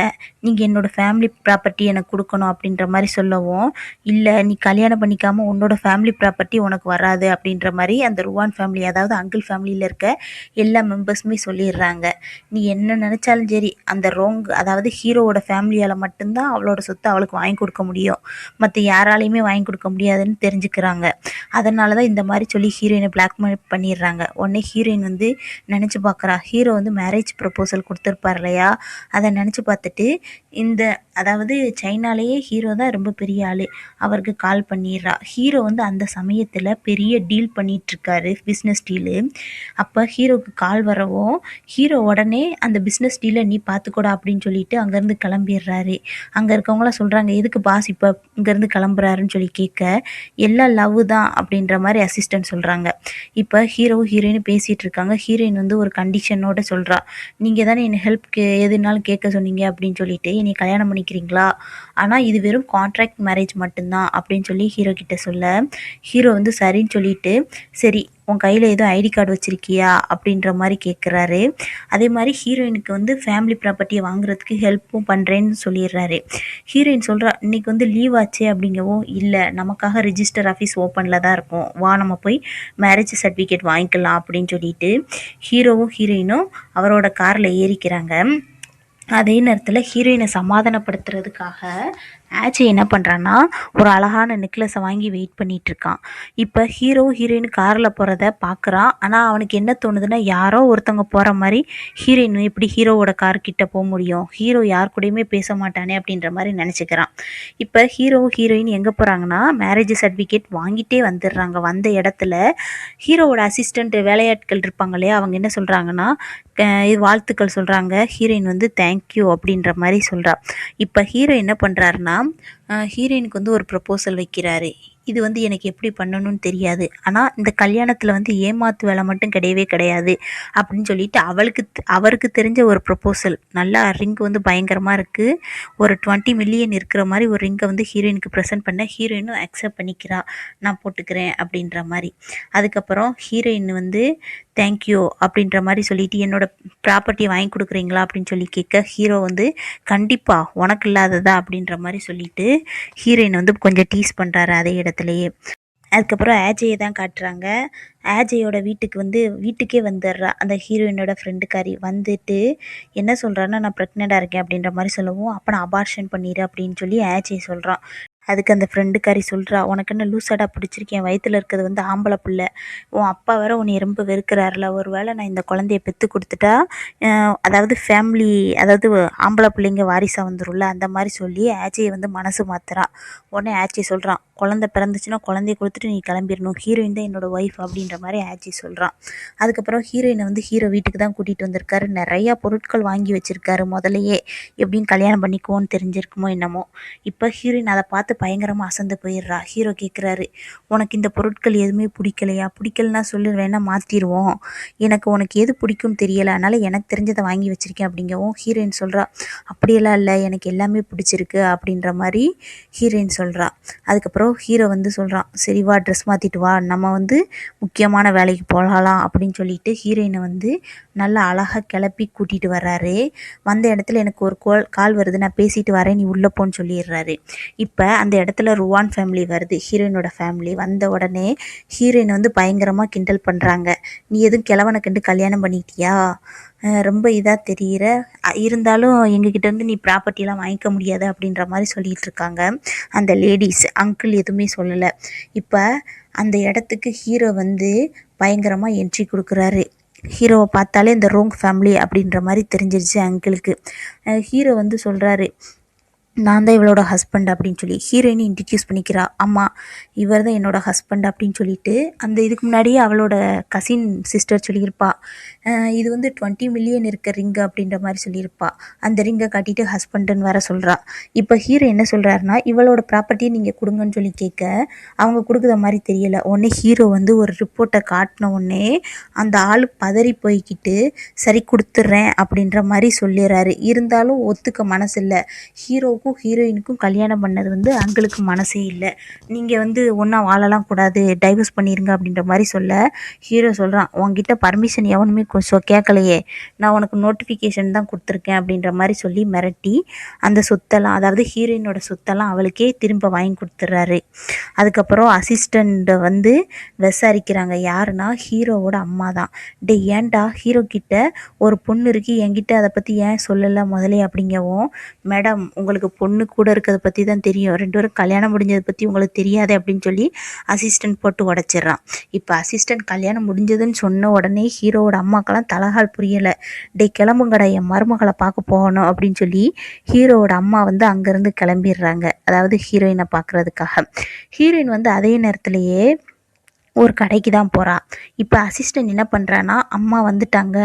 நீங்கள் என்னோடய ஃபேமிலி ப்ராப்பர்ட்டி எனக்கு கொடுக்கணும் அப்படின்ற மாதிரி சொல்லவும், இல்லை நீ கல்யாணம் பண்ணிக்காமல் உன்னோட ஃபேமிலி ப்ராப்பர்ட்டி உனக்கு வராது அப்படின்ற மாதிரி அந்த ருவான் ஃபேமிலி, அதாவது அங்கிள் ஃபேமிலியில் இருக்க எல்லா மெம்பர்ஸுமே சொல்லிடுறாங்க. நீ என்ன நினச்சாலும் சரி, அந்த அதாவது ஹீரோவோட ஃபேமிலியால் மட்டும்தான் அவளோட சொத்தை அவளுக்கு வாங்கி கொடுக்க முடியும், மற்ற யாராலையுமே வாங்கி கொடுக்க முடியாதுன்னு தெரிஞ்சுக்கிறாங்க. அதனால தான் இந்த மாதிரி சொல்லி ஹீரோயினை பிளாக்மெயில் பண்ணிடுறாங்க. உடனே ஹீரோயின் வந்து நினச்சி பார்க்குறா, ஹீரோ வந்து மேரேஜ் ப்ரப்போசல் கொடுத்துருப்பார் இல்லையா, அதை நினச்சி பார்த்துட்டு அதாவது சைனாலேயே ஹீரோ தான் ரொம்ப பெரிய ஆள், அவருக்கு கால் பண்ணிடுறா. ஹீரோ வந்து அந்த சமயத்தில் பெரிய டீல் பண்ணிகிட்ருக்காரு, பிஸ்னஸ் டீலு. அப்போ ஹீரோவுக்கு கால் வரவும் ஹீரோ உடனே அந்த பிஸ்னஸ் டீலை நீ பார்த்துக்கூடா அப்படின்னு சொல்லிட்டு அங்கேருந்து கிளம்பிடுறாரு. அங்கே இருக்கவங்களாம் சொல்கிறாங்க, எதுக்கு பாஸ் இப்போ இங்கேருந்து கிளம்புறாருன்னு சொல்லி கேட்க, எல்லாம் லவ் தான் அப்படின்ற மாதிரி அசிஸ்டன்ட் சொல்கிறாங்க. இப்போ ஹீரோவும் ஹீரோயினும் பேசிகிட்டு இருக்காங்க. ஹீரோயின் வந்து ஒரு கண்டிஷனோட சொல்கிறா, நீங்கள் தானே என்னை ஹெல்ப் எதுனாலும் கேட்க சொன்னீங்க அப்படின்னு சொல்லிட்டு என்னை கல்யாணம் பண்ணிக்கிறீங்களா, ஆனால் இது வெறும் கான்ட்ராக்ட் மேரேஜ் மட்டும்தான் அப்படின்னு சொல்லி ஹீரோ கிட்ட சொல்ல, ஹீரோ வந்து சரின்னு சொல்லிட்டு, சரி உன் கையில் எதுவும் ஐடி கார்டு வச்சுருக்கியா அப்படின்ற மாதிரி கேட்குறாரு. அதே மாதிரி ஹீரோயினுக்கு வந்து ஃபேமிலி ப்ராப்பர்ட்டியை வாங்குறதுக்கு ஹெல்ப்பும் பண்ணுறேன்னு சொல்லிடுறாரு. ஹீரோயின் சொல்கிறா, இன்றைக்கி வந்து லீவ் ஆச்சு அப்படிங்கவும், இல்லை நமக்காக ரிஜிஸ்டர் ஆஃபீஸ் ஓப்பனில் தான் இருக்கும், வா நம்ம போய் மேரேஜ் சர்டிஃபிகேட் வாங்கிக்கலாம் அப்படின்னு சொல்லிட்டு ஹீரோவும் ஹீரோயினும் அவரோட காரில் ஏறிக்கிறாங்க. அதே நேரத்தில் ஹீரோயினை சமாதானப்படுத்துறதுக்காக ஆச்சி என்ன பண்ணுறான்னா ஒரு அழகான நெக்லஸை வாங்கி வெயிட் பண்ணிகிட்ருக்கான். இப்போ ஹீரோயின் காரில் போகிறத பார்க்குறான். ஆனால் அவனுக்கு என்ன தோணுதுன்னா, யாரோ ஒருத்தவங்க போகிற மாதிரி ஹீரோயின் எப்படி ஹீரோவோட கார்கிட்ட போக முடியும், ஹீரோ யார் கூடயுமே பேச மாட்டானே அப்படின்ற மாதிரி நினச்சிக்கிறான். இப்போ ஹீரோயின் எங்கே போகிறாங்கன்னா மேரேஜ் சர்டிஃபிகேட் வாங்கிட்டே வந்துடுறாங்க. வந்த இடத்துல ஹீரோவோட அசிஸ்டண்ட் வேலையாட்கள் இருப்பாங்க இல்லையா, அவங்க என்ன சொல்கிறாங்கன்னா வாழ்த்துக்கள் சொல்கிறாங்க. ஹீரோயின் வந்து தேங்க்யூ அப்படின்ற மாதிரி சொல்கிறா. இப்போ ஹீரோ என்ன பண்ணுறாருன்னா ஹீரோயினுக்கு வந்து ஒரு ப்ரப்போசல் வைக்கிறாரு. இது வந்து எனக்கு எப்படி பண்ணணும்னு தெரியாது. ஆனால் இந்த கல்யாணத்தில் வந்து ஏமாத்து வேலை மட்டும் கிடையவே கிடையாது அப்படின்னு சொல்லிட்டு அவருக்கு தெரிஞ்ச ஒரு ப்ரொப்போசல் நல்லா ரிங் வந்து பயங்கரமாக இருக்குது. ஒரு 20 மில்லியன் இருக்கிற மாதிரி ஒரு ரிங்கை வந்து ஹீரோயினுக்கு ப்ரெசென்ட் பண்ண ஹீரோயினும் அக்செப்ட் பண்ணிக்கிறா, நான் போட்டுக்கிறேன் அப்படின்ற மாதிரி. அதுக்கப்புறம் ஹீரோயின் வந்து தேங்க்யூ அப்படின்ற மாதிரி சொல்லிட்டு என்னோட ப்ராப்பர்ட்டியை வாங்கி கொடுக்குறீங்களா அப்படின்னு சொல்லி கேட்க ஹீரோ வந்து கண்டிப்பாக உனக்கு இல்லாததா அப்படின்ற மாதிரி சொல்லிட்டு ஹீரோயின் வந்து கொஞ்சம் டீஸ் பண்ணுறாரு அதே இடத்துலையே. அதுக்கப்புறம் ஆஜயை தான் காட்டுறாங்க. ஆஜையோட வீட்டுக்கே வந்துடுறா அந்த ஹீரோயினோட ஃப்ரெண்டுக்காரி. வந்துட்டு என்ன சொல்கிறான்னா, நான் ப்ரெக்னெண்ட்டாக இருக்கேன் அப்படின்ற மாதிரி சொல்லவும், அப்போ நான் அபார்ஷன் பண்ணிடு அப்படின்னு சொல்லி ஆஜை சொல்கிறான். அதுக்கு அந்த ஃப்ரெண்டுக்காரி சொல்கிறா, உனக்கு என்ன லூசாடா பிடிச்சிருக்கேன், வயிற்றில் இருக்கிறது வந்து ஆம்பளை பிள்ளை, உன் அப்பா வேற உன்னை ரொம்ப வெறுக்கிறாருல, ஒரு வேளை நான் இந்த குழந்தைய பெற்று கொடுத்துட்டா அதாவது ஃபேமிலி அதாவது ஆம்பளை பிள்ளைங்க வாரிசாக வந்துடும்ல அந்த மாதிரி சொல்லி ஆஜையை வந்து மனசு மாத்துறா. உடனே ஆச்சி சொல்கிறான், குழந்தை பிறந்துச்சுன்னா குழந்தைய கொடுத்துட்டு நீ கிளம்பிடணும், ஹீரோயின் தான் என்னோடய ஒய்ஃப் அப்படின்ற மாதிரி ஆச்சி சொல்கிறான். அதுக்கப்புறம் ஹீரோயினை வந்து ஹீரோ வீட்டுக்கு தான் கூட்டிகிட்டு வந்திருக்காரு. நிறையா பொருட்கள் வாங்கி வச்சுருக்காரு முதலையே, எப்படின்னு கல்யாணம் பண்ணிக்குவோன்னு தெரிஞ்சிருக்குமோ என்னமோ. இப்போ ஹீரோயின் அதை பார்த்து பயங்கரமாக அசந்து போயிடுறா. ஹீரோ கேட்குறாரு, உனக்கு இந்த பொருட்கள் எதுவுமே பிடிக்கலையா, பிடிக்கலன்னா சொல்லு, வேணா மாற்றிடுவோம், உனக்கு எது பிடிக்கும்னு தெரியலை, அதனால் எனக்கு தெரிஞ்சதை வாங்கி வச்சுருக்கேன் அப்படிங்கவும் ஹீரோயின் சொல்கிறா, அப்படியெல்லாம் இல்லை, எனக்கு எல்லாமே பிடிச்சிருக்கு அப்படின்ற மாதிரி ஹீரோயின் சொல்கிறா. அதுக்கப்புறம் ஹீரோ வந்து சொல்கிறான், சரி வா ட்ரெஸ் மாற்றிட்டு வா, நம்ம வந்து முக்கியமான வேலைக்கு போகலாம் அப்படின்னு சொல்லிட்டு ஹீரோயினை வந்து நல்லா அழகாக கிளப்பி கூட்டிகிட்டு வர்றாரு. வந்த இடத்துல எனக்கு ஒரு கால் வருது, நான் பேசிட்டு வரேன், நீ உள்ளே போன்னு சொல்லிடுறாரு. இப்போ அந்த இடத்துல ருவான் ஃபேமிலி வருது, ஹீரோயினோட ஃபேமிலி. வந்த உடனே ஹீரோயின் வந்து பயங்கரமாக கிண்டல் பண்ணுறாங்க, நீ எதுவும் கிழவனை கண்டு கல்யாணம் பண்ணிட்டியா, ரொம்ப இதாக தெரிகிற, இருந்தாலும் எங்ககிட்ட வந்து நீ ப்ராப்பர்ட்டிலாம் வாங்கிக்க முடியாது அப்படின்ற மாதிரி சொல்லிகிட்டு இருக்காங்க அந்த லேடிஸ். அங்கிள் எதுவுமே சொல்லலை. இப்போ அந்த இடத்துக்கு ஹீரோ வந்து பயங்கரமாக என்ட்ரி கொடுக்குறாரு. ஹீரோவை பார்த்தாலே இந்த ரோங் ஃபேமிலி அப்படின்ற மாதிரி தெரிஞ்சிருச்சு அங்கிளுக்கு. ஹீரோ வந்து சொல்கிறாரு, நான் தான் இவளோட ஹஸ்பண்ட் அப்படின்னு சொல்லி ஹீரோயினி இன்ட்ரடியூஸ் பண்ணிக்கிறா. ஆமாம், இவர் தான் என்னோடய ஹஸ்பண்ட் அப்படின்னு சொல்லிட்டு அந்த இதுக்கு முன்னாடியே அவளோட கசின் சிஸ்டர் சொல்லியிருப்பா, இது வந்து 20 மில்லியன் இருக்க ரிங்கு அப்படின்ற மாதிரி சொல்லியிருப்பா. அந்த ரிங்கை காட்டிட்டு ஹஸ்பண்டுன்னு வேற சொல்கிறா. இப்போ ஹீரோ என்ன சொல்கிறாருன்னா, இவளோட ப்ராப்பர்ட்டியை நீங்கள் கொடுங்கன்னு சொல்லி கேட்க அவங்க கொடுக்குற மாதிரி தெரியலை. உடனே ஹீரோ வந்து ஒரு ரிப்போர்ட்டை காட்டின உடனே அந்த ஆள் பதறி போய்கிட்டு சரி கொடுத்துட்றேன் அப்படின்ற மாதிரி சொல்லிடுறாரு. இருந்தாலும் ஒத்துக்க மனசு இல்லை. ஹீரோவுக்கும் ஹீரோயினுக்கும் கல்யாணம் பண்ணது வந்து அங்கிளுக்கு மனசே இல்லை. நீங்கள் வந்து ஒன்றா வாழலாம் கூடாது, டைவர்ஸ் பண்ணிடுங்க அப்படின்ற மாதிரி சொல்ல ஹீரோ சொல்கிறான், உங்ககிட்ட பர்மிஷன் எவனுமே கேட்கலையே, நான் உனக்கு நோட்டிஃபிகேஷன் தான் கொடுத்துருக்கேன் அப்படின்ற மாதிரி சொல்லி மிரட்டி அந்த சொத்தெல்லாம், அதாவது ஹீரோயினோட சொத்தெல்லாம் அவளுக்கே திரும்ப வாங்கி கொடுத்துட்றாரு. அதுக்கப்புறம் அசிஸ்டண்ட்டை வந்து விசாரிக்கிறாங்க. யாருன்னா ஹீரோவோட அம்மா தான். ஏன்டா ஹீரோ கிட்ட ஒரு பொண்ணு இருக்குது, என்கிட்ட அதை பற்றி ஏன் சொல்லலை முதலே அப்படிங்கவும், மேடம் உங்களுக்கு பொண்ணு கூட இருக்கிறத பற்றி தான் தெரியும், 2 பேரும் கல்யாணம் முடிஞ்சதை பற்றி உங்களுக்கு தெரியாது அப்படின்னு சொல்லி அசிஸ்டண்ட் போட்டு உடச்சிட்றான். இப்போ அசிஸ்டண்ட் கல்யாணம் முடிஞ்சதுன்னு சொன்ன உடனே ஹீரோவோட அம்மாக்கெல்லாம் தலகால் புரியலை. கிளம்புங்கடா, என் மருமகளை பார்க்க போகணும் அப்படின்னு சொல்லி ஹீரோவோட அம்மா வந்து அங்கேருந்து கிளம்பிடுறாங்க, அதாவது ஹீரோயினை பார்க்குறதுக்காக. ஹீரோயின் வந்து அதே நேரத்துலையே ஒரு கடைக்கு தான் போகிறா. இப்போ அசிஸ்டண்ட் என்ன பண்ணுறான்னா, அம்மா வந்துட்டாங்க,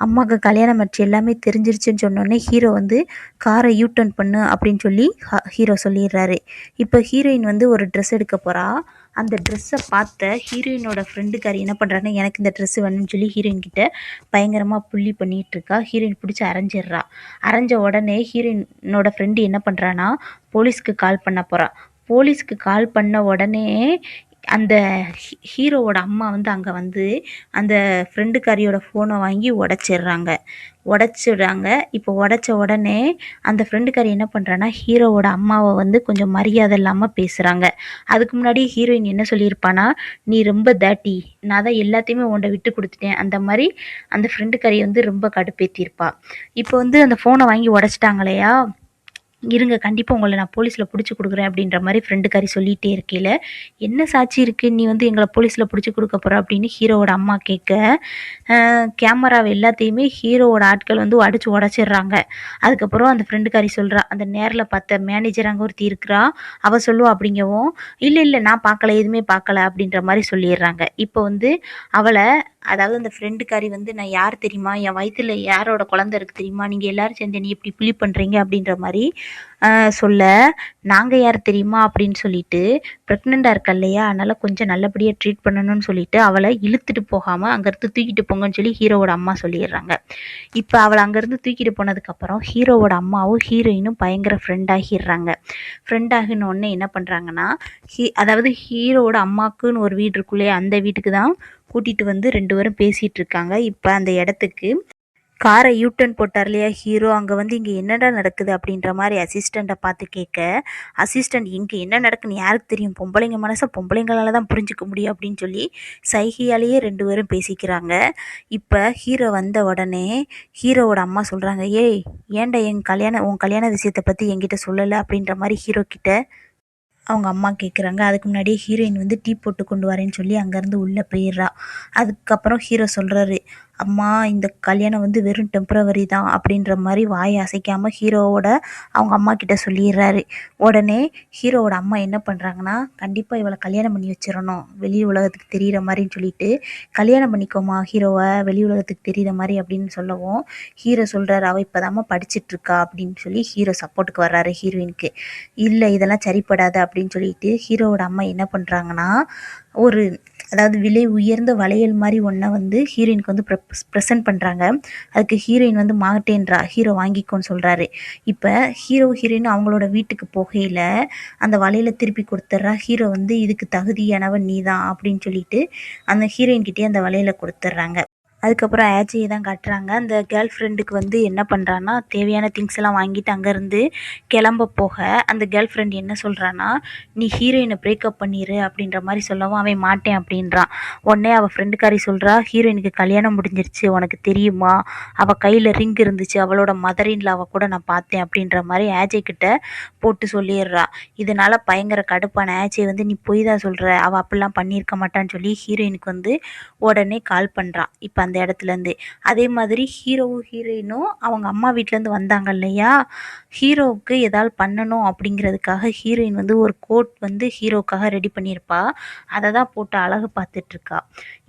அம்மாவுக்கு கல்யாணம் ஆச்சு எல்லாமே தெரிஞ்சிருச்சுன்னு சொன்னோடனே ஹீரோ வந்து காரை யூட்டர்ன் பண்ணு அப்படின்னு சொல்லி ஹீரோ சொல்லிடுறாரு. இப்போ ஹீரோயின் வந்து ஒரு ட்ரெஸ் எடுக்க போகிறா. அந்த ட்ரெஸ்ஸை பார்த்த ஹீரோயினோட ஃப்ரெண்டுக்காரி என்ன பண்ணுறாங்கன்னா, எனக்கு இந்த ட்ரெஸ்ஸு வேணும்னு சொல்லி ஹீரோயின் கிட்ட பயங்கரமாக புள்ளி பண்ணிகிட்ருக்கா. ஹீரோயின் பிடிச்சி அரைஞ்சிட்றா. அரைஞ்ச உடனே ஹீரோயினோட ஃப்ரெண்டு என்ன பண்ணுறான்னா, போலீஸ்க்கு கால் பண்ண போகிறா. போலீஸ்க்கு கால் பண்ண உடனே அந்த ஹீரோவோட அம்மா வந்து அங்கே வந்து அந்த ஃப்ரெண்டுக்காரியோட ஃபோனை வாங்கி உடச்சிடுறாங்க. இப்போ உடச்ச உடனே அந்த ஃப்ரெண்டுக்காரி என்ன பண்ணுறான்னா, ஹீரோவோட அம்மாவை வந்து கொஞ்சம் மரியாதை இல்லாமல் பேசுகிறாங்க. அதுக்கு முன்னாடி ஹீரோயின் என்ன சொல்லியிருப்பானா, நீ ரொம்ப தேட்டி, நான் தான் எல்லாத்தையுமே உன்னை விட்டு கொடுத்துட்டேன், அந்த மாதிரி அந்த ஃப்ரெண்டுக்காரியை வந்து ரொம்ப கடுப்பேற்றிருப்பா. இப்போ வந்து அந்த ஃபோனை வாங்கி உடச்சிட்டாங்களையா, இருங்க கண்டிப்பாக உங்களை நான் போலீஸில் பிடிச்சி கொடுக்குறேன் அப்படின்ற மாதிரி ஃப்ரெண்டுக்காரி சொல்லிகிட்டே இருக்கையில், என்ன சாட்சி இருக்குது நீ வந்து எங்களை போலீஸில் பிடிச்சி கொடுக்க போகிற அப்படின்னு ஹீரோவோட அம்மா கேட்க, கேமராவை எல்லாத்தையுமே ஹீரோவோட ஆட்கள் வந்து அடித்து உடச்சிடுறாங்க. அதுக்கப்புறம் அந்த ஃப்ரெண்டுக்காரி சொல்கிறா, அந்த நேரில் பார்த்த மேனேஜர் அங்கே ஒருத்தி இருக்கிறா, அவள் சொல்லுவா அப்படிங்கவும், இல்லை நான் பார்க்கல, எதுவுமே பார்க்கல அப்படின்ற மாதிரி சொல்லிடுறாங்க. இப்போ வந்து அவளை அதாவது அந்த ஃப்ரெண்டுக்காரி வந்து நான் யார் தெரியுமா, என் வயித்துல யாரோட குழந்தை இருக்கு தெரியுமா, நீங்கள் எல்லாரும் சேர்ந்து நீ இப்படி புலி பண்ணுறீங்க அப்படின்ற மாதிரி சொல்ல, நாங்கள் யார் தெரியுமா அப்படின்னு சொல்லிட்டு ப்ரெக்னெண்ட்டாக இருக்கா இல்லையா, அதனால் கொஞ்சம் நல்லபடியாக ட்ரீட் பண்ணணும்னு சொல்லிட்டு அவளை இழுத்துட்டு போகாமல் அங்கேருந்து தூக்கிட்டு போங்கன்னு சொல்லி ஹீரோவோட அம்மா சொல்லிடுறாங்க. இப்போ அவளை அங்கேருந்து தூக்கிட்டு போனதுக்கப்புறம் ஹீரோவோட அம்மாவும் ஹீரோயினும் பயங்கர ஃப்ரெண்ட் ஆகிடுறாங்க. ஃப்ரெண்ட் ஆகினோடனே என்ன பண்ணுறாங்கன்னா, அதாவது ஹீரோவோட அம்மாவுக்குன்னு ஒரு வீடு இருக்குள்ளே, அந்த வீட்டுக்கு தான் கூட்டிகிட்டு வந்து 2 பேரும் பேசிகிட்டு இருக்காங்க. இப்போ அந்த இடத்துக்கு காரை யூட்டன் போட்டார் இல்லையா ஹீரோ, அங்கே வந்து இங்கே என்னடா நடக்குது அப்படின்ற மாதிரி அசிஸ்டண்ட்டை பார்த்து கேட்க, அசிஸ்டண்ட் இங்கே என்ன நடக்குன்னு யாருக்கு தெரியும், பொம்பளைங்க மனசை பொம்பளைங்களால தான் புரிஞ்சிக்க முடியும் அப்படின்னு சொல்லி சைகையாலேயே 2 பேரும் பேசிக்கிறாங்க. இப்போ ஹீரோ வந்த உடனே ஹீரோவோட அம்மா சொல்கிறாங்க, ஏய் ஏன்டா உன் கல்யாண விஷயத்தை பற்றி என்கிட்ட சொல்லலை அப்படின்ற மாதிரி ஹீரோ கிட்ட அவங்க அம்மா கேட்குறாங்க. அதுக்கு முன்னாடியே ஹீரோயின் வந்து டீ போட்டு கொண்டு வரேன்னு சொல்லி அங்கேருந்து உள்ளே போயிடுறா. அதுக்கப்புறம் ஹீரோ சொல்கிறாரு, அம்மா இந்த கல்யாணம் வந்து வெறும் டெம்பரவரி தான் அப்படின்ற மாதிரி வாயை அசைக்காமல் ஹீரோவோட அவங்க அம்மா கிட்ட சொல்லிடுறாரு. உடனே ஹீரோவோட அம்மா என்ன பண்ணுறாங்கன்னா, கண்டிப்பாக இவளை கல்யாணம் பண்ணி வச்சிடணும் வெளி உலகத்துக்கு தெரிகிற மாதிரின்னு சொல்லிட்டு, கல்யாணம் பண்ணிக்கோமா ஹீரோவை வெளி உலகத்துக்கு தெரிகிற மாதிரி அப்படின்னு சொல்லவும், ஹீரோ சொல்கிறாரு, அவள் இப்போ தாம்மா படிச்சிட்ருக்கா அப்படின்னு சொல்லி ஹீரோ சப்போர்ட்டுக்கு வர்றாரு ஹீரோயினுக்கு. இல்லை இதெல்லாம் சரிப்படாது அப்படின்னு சொல்லிட்டு ஹீரோவோட அம்மா என்ன பண்ணுறாங்கன்னா, ஒரு அதாவது விலை உயர்ந்த வளையல் மாதிரி ஒன்றை வந்து ஹீரோயினுக்கு வந்து ப்ரெசென்ட் பண்ணுறாங்க. அதுக்கு ஹீரோயின் வந்து மாட்டேன்றா, ஹீரோ வாங்கிக்கோன்னு சொல்கிறாரு. இப்போ ஹீரோயின் அவங்களோட வீட்டுக்கு போகையில் அந்த வளையலை திருப்பி கொடுத்துட்றா. ஹீரோ வந்து இதுக்கு தகுதியானவன் நீ தான் அப்படின்னு சொல்லிட்டு அந்த ஹீரோயின்கிட்டே அந்த வளையலை கொடுத்துட்றாங்க. அதுக்கப்புறம் ஆச்சியை தான் காட்டுறாங்க. அந்த கேர்ள் ஃப்ரெண்டுக்கு வந்து என்ன பண்ணுறான்னா, தேவையான திங்ஸ் எல்லாம் வாங்கிட்டு அங்கேருந்து கிளம்ப போக, அந்த கேர்ள் ஃப்ரெண்ட் என்ன சொல்கிறான்னா, நீ ஹீரோயினை பிரேக்கப் பண்ணிடு அப்படின்ற மாதிரி சொல்லவும் அவன் மாட்டேன் அப்படின்றான். உடனே அவள் ஃப்ரெண்டுக்காரி சொல்கிறா, ஹீரோயினுக்கு கல்யாணம் முடிஞ்சிருச்சு உனக்கு தெரியுமா, அவள் கையில் ரிங் இருந்துச்சு, அவளோட மதரின்ல அவள் கூட நான் பார்த்தேன் அப்படின்ற மாதிரி ஆச்சை கிட்ட போட்டு சொல்லிடுறா. இதனால் பயங்கர கடுப்பான ஆச்சை வந்து, நீ பொய் தான் சொல்கிற, அவள் அப்படிலாம் பண்ணியிருக்க மாட்டான்னு சொல்லி ஹீரோயினுக்கு வந்து உடனே கால் பண்ணுறான். இப்போ அந்த இடத்துலேருந்து அதே மாதிரி ஹீரோவும் ஹீரோயினும் அவங்க அம்மா வீட்டிலேருந்து வந்தாங்க இல்லையா, ஹீரோவுக்கு ஏதாவது பண்ணணும் அப்படிங்கிறதுக்காக ஹீரோயின் வந்து ஒரு கோட் வந்து ஹீரோவுக்காக ரெடி பண்ணியிருப்பா. அதை தான் போட்டு அழகு பார்த்துட்ருக்கா.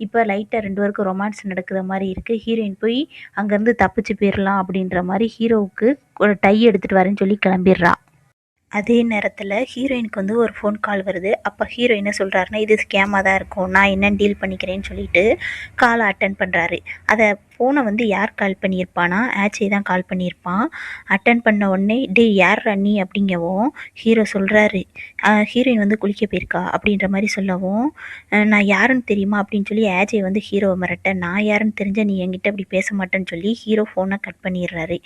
இப்போ லைட்டாக 2 பேருக்கும் ரொமான்ஸ் நடக்கிற மாதிரி இருக்குது. ஹீரோயின் போய் அங்கேருந்து தப்பிச்சு போயிடலாம் அப்படின்ற மாதிரி ஹீரோவுக்கு ஒரு டை எடுத்துகிட்டு வரேன்னு சொல்லி கிளம்பிடுறா. அதே நேரத்தில் ஹீரோயினுக்கு வந்து ஒரு ஃபோன் கால் வருது. அப்போ ஹீரோ என்ன சொல்கிறாருன்னா, இது ஸ்கேமாக தான் இருக்கும், நான் என்னென்னு டீல் பண்ணிக்கிறேன்னு சொல்லிட்டு காலை அட்டன் பண்ணுறாரு. அதை ஃபோனை வந்து யார் கால் பண்ணியிருப்பானா, ஆச்சை தான் கால் பண்ணியிருப்பான். அட்டன் பண்ண உடனே யார் நீ அப்படிங்கவும் ஹீரோ சொல்கிறாரு, ஹீரோயின் வந்து குளிக்க போயிருக்கா அப்படின்ற மாதிரி சொல்லவும், நான் யாருன்னு தெரியுமா அப்படின்னு சொல்லி ஆச்சை வந்து ஹீரோவை மிரட்ட, நான் யாருன்னு தெரிஞ்சால் நீ என்கிட்ட அப்படி பேச மாட்டேன்னு சொல்லி ஹீரோ ஃபோனை கட் பண்ணிடுறாரு.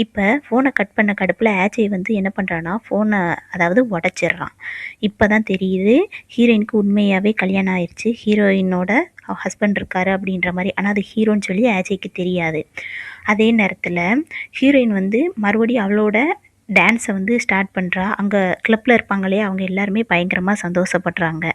இப்போ ஃபோனை கட் பண்ண கடுப்பில் ஆச்சை வந்து என்ன பண்ணுறான்னா, ஃபோனை அதாவது உடச்சிட்றான். இப்போ தான் தெரியுது ஹீரோயினுக்கு உண்மையாகவே கல்யாணம் ஆயிடுச்சு, ஹீரோயினோட ஹஸ்பண்ட் இருக்காரு அப்படின்ற மாதிரி. ஆனால் அது ஹீரோன்னு சொல்லி ஆச்சைக்கு தெரியாது. அதே நேரத்தில் ஹீரோயின் வந்து மறுபடியும் அவளோட டான்ஸை வந்து ஸ்டார்ட் பண்ணுறா. அங்கே கிளப்பில் இருப்பாங்க இல்லையா, அவங்க எல்லாருமே பயங்கரமாக சந்தோஷப்படுறாங்க.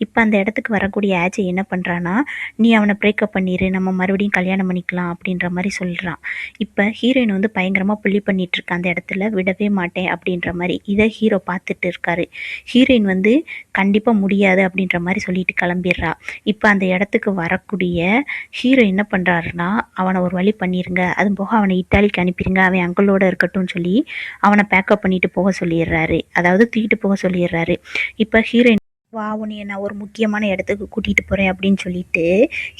இப்போ அந்த இடத்துக்கு வரக்கூடிய ஆச்சை என்ன பண்ணுறான்னா, நீ அவனை பிரேக்கப் பண்ணிடு, நம்ம மறுபடியும் கல்யாணம் பண்ணிக்கலாம் அப்படின்ற மாதிரி சொல்கிறான். இப்போ ஹீரோயின் வந்து பயங்கரமாக புள்ளி பண்ணிகிட்ருக்க அந்த இடத்துல விடவே மாட்டேன் அப்படின்ற மாதிரி. இதை ஹீரோ பார்த்துட்டு இருக்காரு. ஹீரோயின் வந்து கண்டிப்பாக முடியாது அப்படின்ற மாதிரி சொல்லிட்டு கிளம்பிடுறா. இப்போ அந்த இடத்துக்கு வரக்கூடிய ஹீரோ என்ன பண்ணுறாருன்னா, அவனை ஒரு வழி பண்ணிடுங்க, அதுவும் போக அவனை இட்டாலிக்கு அனுப்பிடுங்க, அவன் அங்களோட இருக்கட்டும்னு சொல்லி அவனை பேக்கப் பண்ணிட்டு போக சொல்லிடுறாரு. அதாவது தூக்கிட்டு போக சொல்லிடுறாரு. இப்போ ஹீரோயின், வா உன்னைய நான் ஒரு முக்கியமான இடத்துக்கு கூட்டிகிட்டு போகிறேன் அப்படின்னு சொல்லிட்டு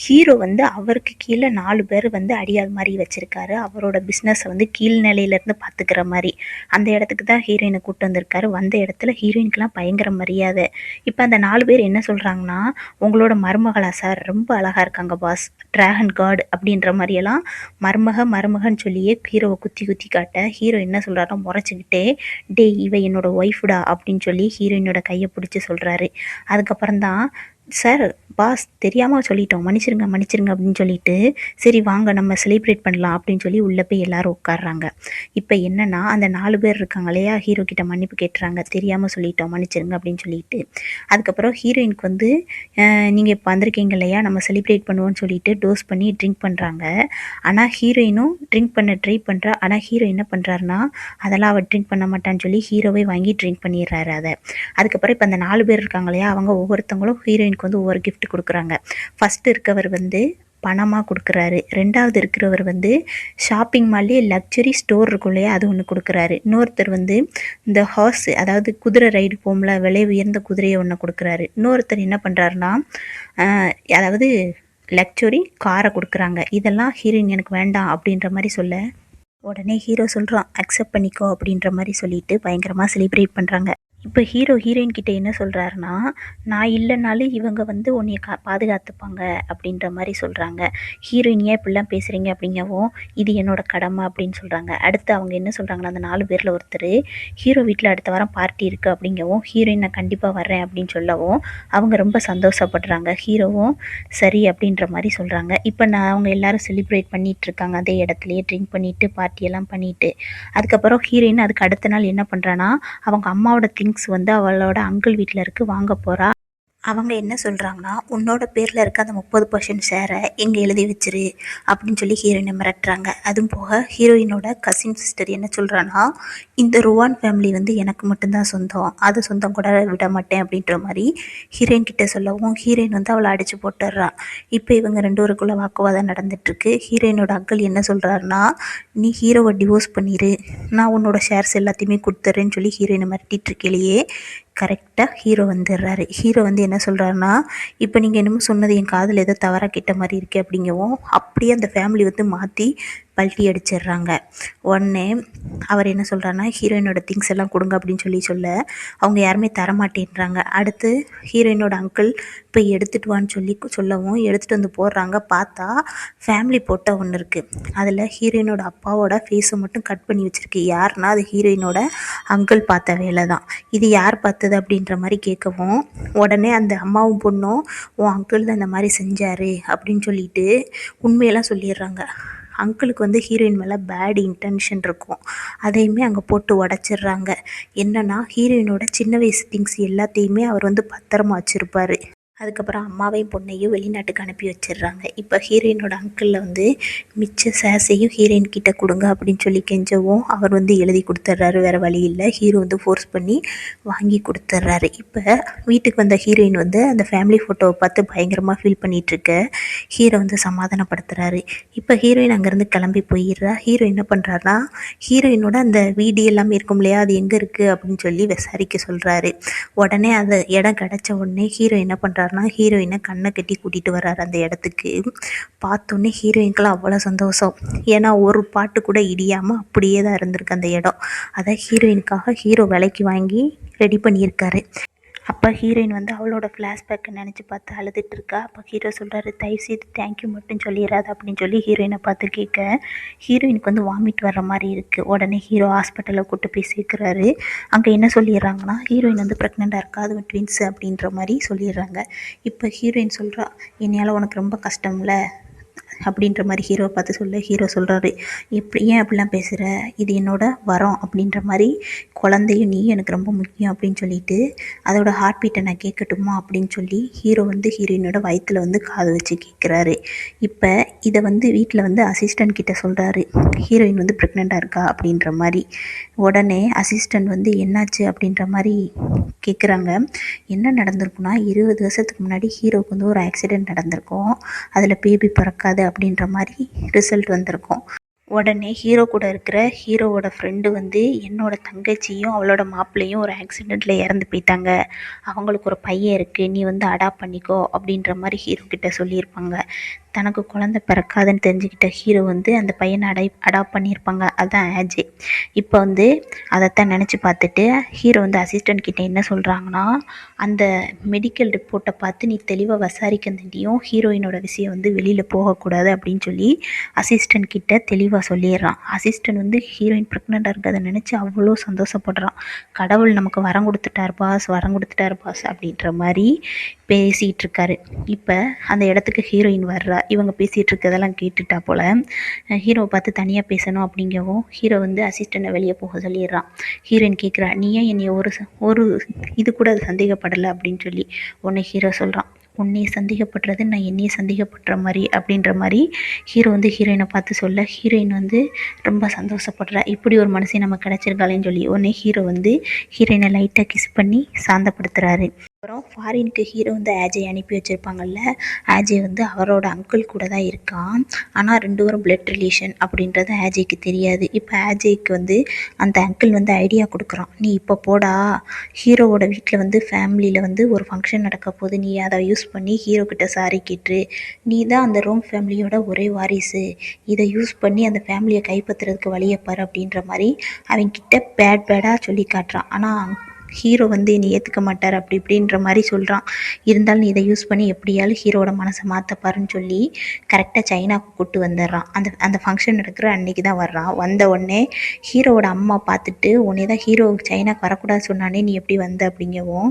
ஹீரோ வந்து அவருக்கு கீழே 4 பேர் வந்து அடியாள் மாதிரி வச்சுருக்காரு. அவரோட பிஸ்னஸை வந்து கீழ்நிலையிலேருந்து பார்த்துக்கிற மாதிரி அந்த இடத்துக்கு தான் ஹீரோயினை கூப்பிட்டு வந்திருக்காரு. வந்த இடத்துல ஹீரோயினுக்கெலாம் பயங்கர மரியாதை. இப்போ அந்த 4 பேர் என்ன சொல்கிறாங்கன்னா, உங்களோட மருமகளா சார், ரொம்ப அழகாக இருக்காங்க பாஸ், ட்ராகன் கார்டு அப்படின்ற மாதிரியெல்லாம் மருமகன்னு சொல்லியே ஹீரோவை குத்தி குத்தி காட்ட, ஹீரோ என்ன சொல்கிறாரோ முறைச்சிக்கிட்டே, இவ என்னோட ஒய்ஃபுடா அப்படின்னு சொல்லி ஹீரோயினோட கையை பிடிச்சி சொல்கிறாரு. அதுக்கப்புறம் தான், சார் பாஸ் தெரியாமல் சொல்லிட்டோம், மன்னிச்சிருங்க அப்படின்னு சொல்லிட்டு, சரி வாங்க நம்ம செலிப்ரேட் பண்ணலாம் அப்படின்னு சொல்லி உள்ளே போய் எல்லோரும் உட்காடுறாங்க. இப்போ என்னென்னா, அந்த 4 பேர் இருக்காங்க இல்லையா, ஹீரோ கிட்ட மன்னிப்பு கேட்டுறாங்க, தெரியாமல் சொல்லிட்டோம் மன்னிச்சிருங்க அப்படின்னு சொல்லிட்டு. அதுக்கப்புறம் ஹீரோயினுக்கு வந்து, நீங்கள் இப்போ வந்திருக்கீங்க இல்லையா, நம்ம செலிப்ரேட் பண்ணுவோன்னு சொல்லிட்டு டோஸ் பண்ணி ட்ரிங்க் பண்ணுறாங்க. ஆனால் ஹீரோயினும் ட்ரிங்க் பண்ண ட்ரை பண்ணுறா. ஆனால் ஹீரோ என்ன பண்ணுறாருனா, அதெல்லாம் அவள் ட்ரிங்க் பண்ண மாட்டான்னு சொல்லி ஹீரோவே வாங்கி ட்ரிங்க் பண்ணிடுறாரு அதை. அதுக்கப்புறம் இப்போ அந்த 4 பேர் இருக்காங்க இல்லையா, அவங்க ஒவ்வொருத்தவங்களும் ஹீரோயினுக்கு வந்து ஒவ்வொரு கிஃப்ட் கொடுக்குறாங்க. ஃபஸ்ட்டு இருக்கவர் வந்து பணமாக கொடுக்குறாரு. 2வது இருக்கிறவர் வந்து ஷாப்பிங் மால்லே லக்ஸரி ஸ்டோர் இருக்கும் இல்லையா, அது ஒன்று கொடுக்குறாரு. இன்னொருத்தர் வந்து இந்த ஹார்ஸ், அதாவது குதிரை ரைடு போகும்ல, விலை உயர்ந்த குதிரையை ஒன்று கொடுக்குறாரு. இன்னொருத்தர் என்ன பண்ணுறாருன்னா அதாவது லக்ஸரி காரை கொடுக்குறாங்க. இதெல்லாம் ஹீரோயின் எனக்கு வேண்டாம் அப்படின்ற மாதிரி சொல்ல, உடனே ஹீரோ சொல்கிறான் அக்செப்ட் பண்ணிக்கோ அப்படின்ற மாதிரி சொல்லிட்டு பயங்கரமாக செலிப்ரேட் பண்ணுறாங்க. இப்போ ஹீரோ ஹீரோயின் கிட்ட என்ன சொல்கிறாருன்னா, நான் இல்லைனாலும் இவங்க வந்து உன்னைய பாதுகாத்துப்பாங்க அப்படின்ற மாதிரி சொல்கிறாங்க. ஹீரோயின் ஏன் இப்படிலாம் பேசுகிறீங்க அப்படிங்கவும், இது என்னோட கடமை அப்படின்னு சொல்கிறாங்க. அடுத்து அவங்க என்ன சொல்கிறாங்கன்னா, அந்த 4 பேரில் ஒருத்தர் ஹீரோ வீட்டில் அடுத்த வாரம் பார்ட்டி இருக்குது அப்படிங்கவும், ஹீரோயின் நான் கண்டிப்பாக வர்றேன் அப்படின்னு சொல்லவும் அவங்க ரொம்ப சந்தோஷப்படுறாங்க. ஹீரோவும் சரி அப்படின்ற மாதிரி சொல்கிறாங்க. இப்போ அவங்க எல்லோரும் செலிப்ரேட் பண்ணிகிட்டு இருக்காங்க அதே இடத்துலையே, ட்ரிங்க் பண்ணிவிட்டு பார்ட்டியெல்லாம் பண்ணிவிட்டு. அதுக்கப்புறம் ஹீரோயின் அதுக்கு அடுத்த நாள் என்ன பண்ணுறான்னா, அவங்க அம்மாவோட திங்ஸ் வந்து அவளோட அங்கிள் வீட்டில் இருக்குது வாங்க போகிறா. அவங்க என்ன சொல்கிறாங்கன்னா, உன்னோட பேரில் இருக்க அந்த 30% ஷேரை எங்கே எழுதி வச்சிரு அப்படின்னு சொல்லி ஹீரோயினை மிரட்டுறாங்க. அதுவும் போக ஹீரோயினோட கசின் சிஸ்டர் என்ன சொல்கிறான்னா, இந்த ருவான் ஃபேமிலி வந்து எனக்கு மட்டும்தான் சொந்தம், அது சொந்தம் கூட விட மாட்டேன் அப்படின்ற மாதிரி ஹீரோயின் கிட்டே சொல்லவும், ஹீரோயின் வந்து அவளை அடித்து போட்டுடுறா. இப்போ இவங்க 2 பேருக்குள்ளே வாக்குவாதம் நடந்துகிட்ருக்கு. ஹீரோயினோட அங்கிள் என்ன சொல்கிறாருன்னா, நீ ஹீரோவை டிவோர்ஸ் பண்ணிடு, நான் உன்னோட ஷேர்ஸ் எல்லாத்தையுமே கொடுத்துட்றேன்னு சொல்லி ஹீரோயினை மிரட்டிட்டு இருக்கையிலேயே கரெக்டாக ஹீரோ வந்துடுறாரு. ஹீரோ வந்து என்ன சொல்கிறாருன்னா, இப்போ நீங்கள் என்னமோ சொன்னது என் காதில் ஏதோ தவறாக கேட்ட மாதிரி இருக்கே அப்படிங்கவும், அப்படியே அந்த ஃபேமிலி வந்து மாற்றி பல்ட்டி அடிச்சிடுறாங்க. உடனே அவர் என்ன சொல்கிறாருன்னா, ஹீரோயினோட திங்ஸ் எல்லாம் கொடுங்க அப்படின்னு சொல்ல அவங்க யாருமே தரமாட்டேன்றாங்க. அடுத்து ஹீரோயினோட அங்கிள் போய் எடுத்துகிட்டு வான்னு சொல்லவும் எடுத்துகிட்டு வந்து போடுறாங்க. பார்த்தா ஃபேமிலி ஃபோட்டோ ஒன்று இருக்குது. அதில் ஹீரோயினோட அப்பாவோட ஃபேஸை மட்டும் கட் பண்ணி வச்சுருக்கு. யாருன்னா அது ஹீரோயினோட அங்கிள் பார்த்த வேலை தான். இது யார் பார்த்தது அப்படின்ற மாதிரி கேட்கவும், உடனே அந்த அம்மாவும் பொண்ணும் உன் அங்கிள் தான் இந்த மாதிரி செஞ்சார் அப்படின்னு சொல்லிட்டு உண்மையெல்லாம் சொல்லிடுறாங்க. அங்கிளுக்கு வந்து ஹீரோயின் மேலே பேட் இன்டென்ஷன் இருக்கும். அதையுமே அங்கே போட்டு உடச்சிட்றாங்க. என்னென்னா, ஹீரோயினோட சின்ன வயசு திங்ஸ் எல்லாத்தையுமே அவர் வந்து பத்திரமா வச்சுருப்பார். அதுக்கப்புறம் அம்மாவையும் பொண்ணையும் வெளிநாட்டுக்கு அனுப்பி வச்சிடுறாங்க. இப்போ ஹீரோயினோட அங்கிளில் வந்து மிச்ச ஷேர்ஸையும் ஹீரோயின் கிட்டே கொடுங்க அப்படின்னு சொல்லி கெஞ்சவும் அவர் வந்து எழுதி கொடுத்துட்றாரு. வேறு வழி இல்லை, ஹீரோ வந்து ஃபோர்ஸ் பண்ணி வாங்கி கொடுத்துட்றாரு. இப்போ வீட்டுக்கு வந்த ஹீரோயின் வந்து அந்த ஃபேமிலி ஃபோட்டோவை பார்த்து பயங்கரமாக ஃபீல் பண்ணிகிட்ருக்க ஹீரோ வந்து சமாதானப்படுத்துகிறாரு. இப்போ ஹீரோயின் அங்கேருந்து கிளம்பி போயிடுறா. ஹீரோ என்ன பண்ணுறாருனா, ஹீரோயினோட அந்த வீடு எல்லாமே இருக்கும் இல்லையா, அது எங்கே இருக்குது அப்படின்னு சொல்லி விசாரிக்க சொல்கிறாரு. உடனே அந்த இடம் கிடச்ச உடனே ஹீரோ என்ன பண்ணுறாரு, ஹீரோயினை கண்ணை கட்டி கூட்டிகிட்டு வர்றாரு அந்த இடத்துக்கு. பார்த்தோன்னே ஹீரோயினுக்கெல்லாம் அவ்வளோ சந்தோஷம். ஏன்னா ஒரு பாட்டு கூட இடியாமல் அப்படியே தான் இருந்திருக்கு அந்த இடம். அதை ஹீரோயினுக்காக ஹீரோ விலைக்கு வாங்கி ரெடி பண்ணியிருக்காரு. அப்போ ஹீரோயின் வந்து அவளோட ஃப்ளாஷ்பேக்கை நினச்சி பார்த்து அழுதுட்டு இருக்கா. அப்போ ஹீரோ சொல்கிறாரு, தயவுசெய்து தேங்க்யூ மட்டும் சொல்லிடாது அப்படின்னு சொல்லி ஹீரோயினை பார்த்து கேட்க, ஹீரோயினுக்கு வந்து வாமிட் வர்ற மாதிரி இருக்குது. உடனே ஹீரோ ஹாஸ்பிட்டலில் கூட்டு போய் சேர்க்குறாரு. அங்கே என்ன சொல்லிடுறாங்கன்னா, ஹீரோயின் வந்து ப்ரெக்னெண்ட்டாக இருக்கா, அது ட்வின்ஸ் அப்படின்ற மாதிரி சொல்லிடுறாங்க. இப்போ ஹீரோயின் சொல்கிறா, என்னையால் உனக்கு ரொம்ப கஷ்டம்ல அப்படின்ற மாதிரி ஹீரோவை பார்த்து சொல்ல, ஹீரோ சொல்கிறாரு, ஏன் அப்படிலாம் பேசுகிற, இது என்னோட வரம் அப்படின்ற மாதிரி, குழந்தையும் நீ எனக்கு ரொம்ப முக்கியம் அப்படின்னு சொல்லிட்டு அதோட ஹார்ட் பீட்டை நான் கேட்கட்டுமா அப்படின்னு சொல்லி ஹீரோ வந்து ஹீரோயினோட வயிற்றில் வந்து காது வச்சு கேட்குறாரு. இப்போ இதை வந்து வீட்டில் வந்து அசிஸ்டன்ட் கிட்ட சொல்கிறாரு, ஹீரோயின் வந்து ப்ரெக்னெண்ட்டாக இருக்கா அப்படின்ற மாதிரி. உடனே அசிஸ்டன்ட் வந்து என்னாச்சு அப்படின்ற மாதிரி கேட்குறாங்க. என்ன நடந்திருக்குன்னா, 20 வருஷத்துக்கு முன்னாடி ஹீரோவுக்கு வந்து ஒரு ஆக்சிடெண்ட் நடந்திருக்கும். அதில் பேபி பிறக்காது அப்படின்ற மாதிரி ரிசல்ட் வந்திருக்கும். உடனே ஹீரோ கூட இருக்கிற ஹீரோவோட ஃப்ரெண்டு வந்து, என்னோட தங்கச்சியும் அவளோட மாப்பிள்ளையும் ஒரு ஆக்சிடெண்ட்டில் இறந்து போயிட்டாங்க, அவங்களுக்கு ஒரு பையன் இருக்குது, நீ வந்து அடாப்ட் பண்ணிக்கோ அப்படின்ற மாதிரி ஹீரோ கிட்ட சொல்லியிருப்பாங்க. தனக்கு குழந்தை பிறக்காதுன்னு தெரிஞ்சுக்கிட்ட ஹீரோ வந்து அந்த பையனை அடாப்ட் பண்ணியிருப்பாங்க. அதுதான் ஆஜே. இப்போ வந்து அதைத்தான் நினச்சி பார்த்துட்டு ஹீரோ வந்து அசிஸ்டன்ட் கிட்டே என்ன சொல்கிறாங்கன்னா, அந்த மெடிக்கல் ரிப்போர்ட்டை பார்த்து நீ தெளிவாக விசாரிக்கண்டியும் ஹீரோயினோட விஷயம் வந்து வெளியில் போகக்கூடாது அப்படின்னு சொல்லி அசிஸ்டன்ட் கிட்ட தெளிவாக சொல்லிடுறான். அசிஸ்டன்ட் வந்து ஹீரோயின் ப்ரெக்னெண்ட்டாக இருக்கிறத நினச்சி அவ்வளோ சந்தோஷப்படுறான். கடவுள் நமக்கு வரம் கொடுத்துட்டார் பாஸ் அப்படின்ற மாதிரி பேசிகிட்டு இருக்காரு. இப்போ அந்த இடத்துக்கு ஹீரோயின் வர்றா. இவங்க பேசிகிட்டு இருக்கிறதெல்லாம் கேட்டுட்டா போல். ஹீரோவை பார்த்து தனியாக பேசணும் அப்படிங்கவும் ஹீரோ வந்து அசிஸ்டண்ட்டை வெளியே போக சொல்லிடுறான். ஹீரோயின் கேட்குறா, நீ ஏன் என்னை ஒரு இது கூட சந்தேகப்படலை அப்படின்னு சொல்லி. உன்னை ஹீரோ சொல்கிறான், உன்னையை சந்தேகப்படுறது நான் என்னையே சந்தேகப்படுற மாதிரி அப்படின்ற மாதிரி ஹீரோ வந்து ஹீரோயினை பார்த்து சொல்ல, ஹீரோயின் வந்து ரொம்ப சந்தோஷப்படுறா. இப்படி ஒரு மனுஷன் நம்ம கிடச்சிருக்காளேன்னு சொல்லி. உடனே ஹீரோ வந்து ஹீரோயினை லைட்டாக கிஸ் பண்ணி சாந்தப்படுத்துகிறாரு. அப்புறம் ஃபாரினுக்கு ஹீரோ வந்து அஜய் அனுப்பி வச்சுருப்பாங்கல்ல, அஜய் வந்து அவரோட அங்கிள் கூட தான் இருக்கான். ஆனால் 2 பேரும் பிளட் ரிலேஷன் அப்படின்றது அஜய்க்கு தெரியாது. இப்போ அஜய்க்கு வந்து அந்த அங்கிள் வந்து ஐடியா கொடுக்குறான், நீ இப்போ போடா, ஹீரோவோட வீட்டில் வந்து ஃபேமிலியில் வந்து ஒரு ஃபங்க்ஷன் நடக்க போது, நீ அதை யூஸ் பண்ணி ஹீரோ கிட்ட சாரி கேட்டுரு, நீ தான் அந்த ரோம் ஃபேமிலியோட ஒரே வாரிசு, இதை யூஸ் பண்ணி அந்த ஃபேமிலியை கைப்பற்றுறதுக்கு வழியை பாரு அப்படின்ற மாதிரி அவன்கிட்ட பேடாக சொல்லி காட்டுறான். ஆனால் ஹீரோ வந்து என்னை ஏற்றுக்க மாட்டார் அப்படி இப்படின்ற மாதிரி சொல்கிறான். இருந்தாலும் நீ இதை யூஸ் பண்ணி எப்படியாலும் ஹீரோட மனசை மாற்றப்பாருன்னு சொல்லி கரெக்டாக சைனாவுக்கு கூப்பிட்டு வந்துடுறான். அந்த அந்த ஃபங்க்ஷன் நடக்கிற அன்றைக்கி தான் வர்றான். வந்த உடனே ஹீரோவோட அம்மா பார்த்துட்டு, உடனே தான் ஹீரோ சைனாக்கு வரக்கூடாது சொன்னானே, நீ எப்படி வந்த அப்படிங்கவும்,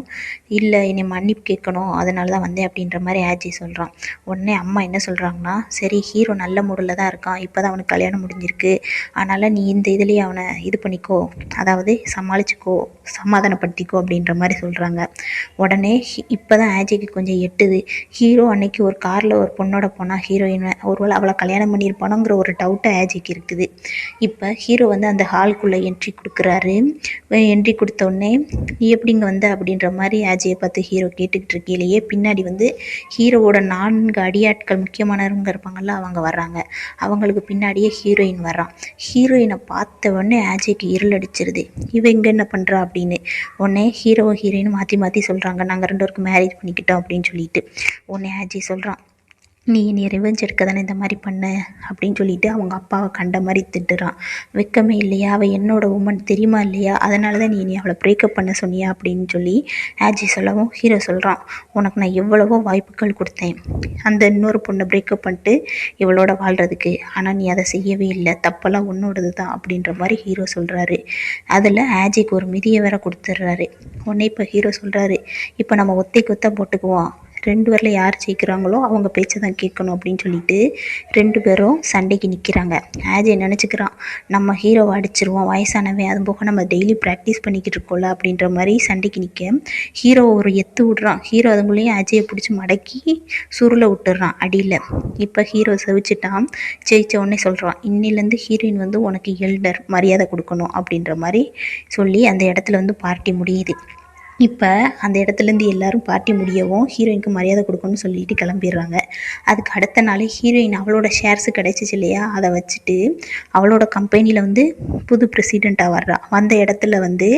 இல்லை என்னை மன்னிப்பு கேட்கணும் அதனால தான் வந்தேன் அப்படின்ற மாதிரி அஜய் சொல்கிறான். உடனே அம்மா என்ன சொல்கிறாங்கன்னா, சரி ஹீரோ நல்ல மூடில் தான் இருக்கான், இப்போ தான் அவனுக்கு கல்யாணம் முடிஞ்சிருக்கு, அதனால் நீ இந்த இதுலேயே அவனை இது பண்ணிக்கோ, அதாவது சமாளிச்சுக்கோ, சமாதானப்படுத்திக்கோ அப்படின்ற மாதிரி சொல்கிறாங்க. உடனே இப்போ தான் அஜய்க்கு கொஞ்சம் எட்டுது, ஹீரோ அன்னைக்கு ஒரு காரில் ஒரு பொண்ணோட போனால் ஹீரோயின் ஒருவேளை அவளை கல்யாணம் பண்ணியிருப்பானோங்கிற ஒரு டவுட்டு அஜய்க்கு இருக்குது. இப்போ ஹீரோ வந்து அந்த ஹால்குள்ளே என்ட்ரி கொடுக்குறாரு. என்ட்ரி கொடுத்தோடனே நீ எப்படிங்க வந்த அப்படின்ற மாதிரி அஜயை பார்த்து ஹீரோ கேட்டுக்கிட்டு இருக்கையிலேயே பின்னாடி வந்து ஹீரோவோட 4 அடியாட்கள் முக்கியமானவங்க இருப்பாங்கள்ல, அவங்க வர்றாங்க. அவங்களுக்கு பின்னாடியே ஹீரோயின் வர்றான். ஹீரோயினை பார்த்த உடனே அஜய்க்கு இருள் அடிச்சிருது, இவ இங்கே என்ன பண்ணுறா அப்படின்னு. உடனே ஹீரோ ஹீரோயின் மாற்றி சொல்கிறாங்க, நாங்கள் 2 பேருக்கும் மேரேஜ் பண்ணிக்கிட்டோம் அப்படின்னு சொல்லிட்டு. உடனே அஜய் சொல்கிறான், நீ ரிவெஞ்ச் எடுக்க தானே இந்த மாதிரி பண்ண அப்படின்னு சொல்லிட்டு அவங்க அப்பாவை கண்ட மாதிரி திட்டுறான். வெக்கமே இல்லையா, அவள் என்னோட உமன் தெரியுமா இல்லையா, அதனால தான் நீ அவளை பிரேக்கப் பண்ண சொன்னியா அப்படின்னு சொல்லி அஜய் சொல்லவும் ஹீரோ சொல்கிறான், உனக்கு நான் எவ்வளவோ வாய்ப்புகள் கொடுத்தேன் அந்த இன்னொரு பொண்ணை பிரேக்கப் பண்ணிட்டு இவளோட வாழ்கிறதுக்கு, ஆனால் நீ அதை செய்யவே இல்லை, தப்பெல்லாம் உன்னோடது தான் அப்படின்ற மாதிரி ஹீரோ சொல்கிறாரு. அதில் அஜய்க்கு ஒரு மிதியை வேற கொடுத்துட்றாரு. உடனே இப்போ ஹீரோ சொல்கிறாரு, இப்போ நம்ம ஒத்தைக்கு ஒத்த போட்டுக்குவோம், 2 பேரில் யார் ஜெயிக்கிறாங்களோ அவங்க பேச்சை தான் கேட்கணும் அப்படின்னு சொல்லிட்டு 2 பேரும் சண்டைக்கு நிற்கிறாங்க. அஜய் நினச்சிக்கிறான், நம்ம ஹீரோவை அடிச்சிருவோம், வயசானவன், அது போக நம்ம டெய்லி ப்ராக்டிஸ் பண்ணிக்கிட்டு இருக்கோம்ல அப்படின்ற மாதிரி சண்டைக்கு நிற்க ஹீரோ ஒரு எத்து விடுறான். ஹீரோ அதுக்குள்ளேயும் அஜயை பிடிச்சி மடக்கி சுருளை விட்டுறான் அடியில். இப்போ ஹீரோ செவிச்சிட்டான். ஜெயிச்ச உடனே சொல்கிறான், இன்னிலேருந்து ஹீரோயின் வந்து உனக்கு எல்டர், மரியாதை கொடுக்கணும் அப்படின்ற மாதிரி சொல்லி அந்த இடத்துல வந்து பார்ட்டி முடியுது. இப்போ அந்த இடத்துலேருந்து எல்லோரும் பார்ட்டி முடியவும் ஹீரோயினுக்கு மரியாதை கொடுக்கணும்னு சொல்லிட்டு கிளம்பிடுறாங்க. அதுக்கு அடுத்த நாள் ஹீரோயின் அவளோட ஷேர்ஸு கிடச்சிச்சு இல்லையா, அதை வச்சுட்டு அவளோட கம்பெனியில் வந்து புது ப்ரெசிடெண்ட்டாக வர்றா. வந்த இடத்துல வந்து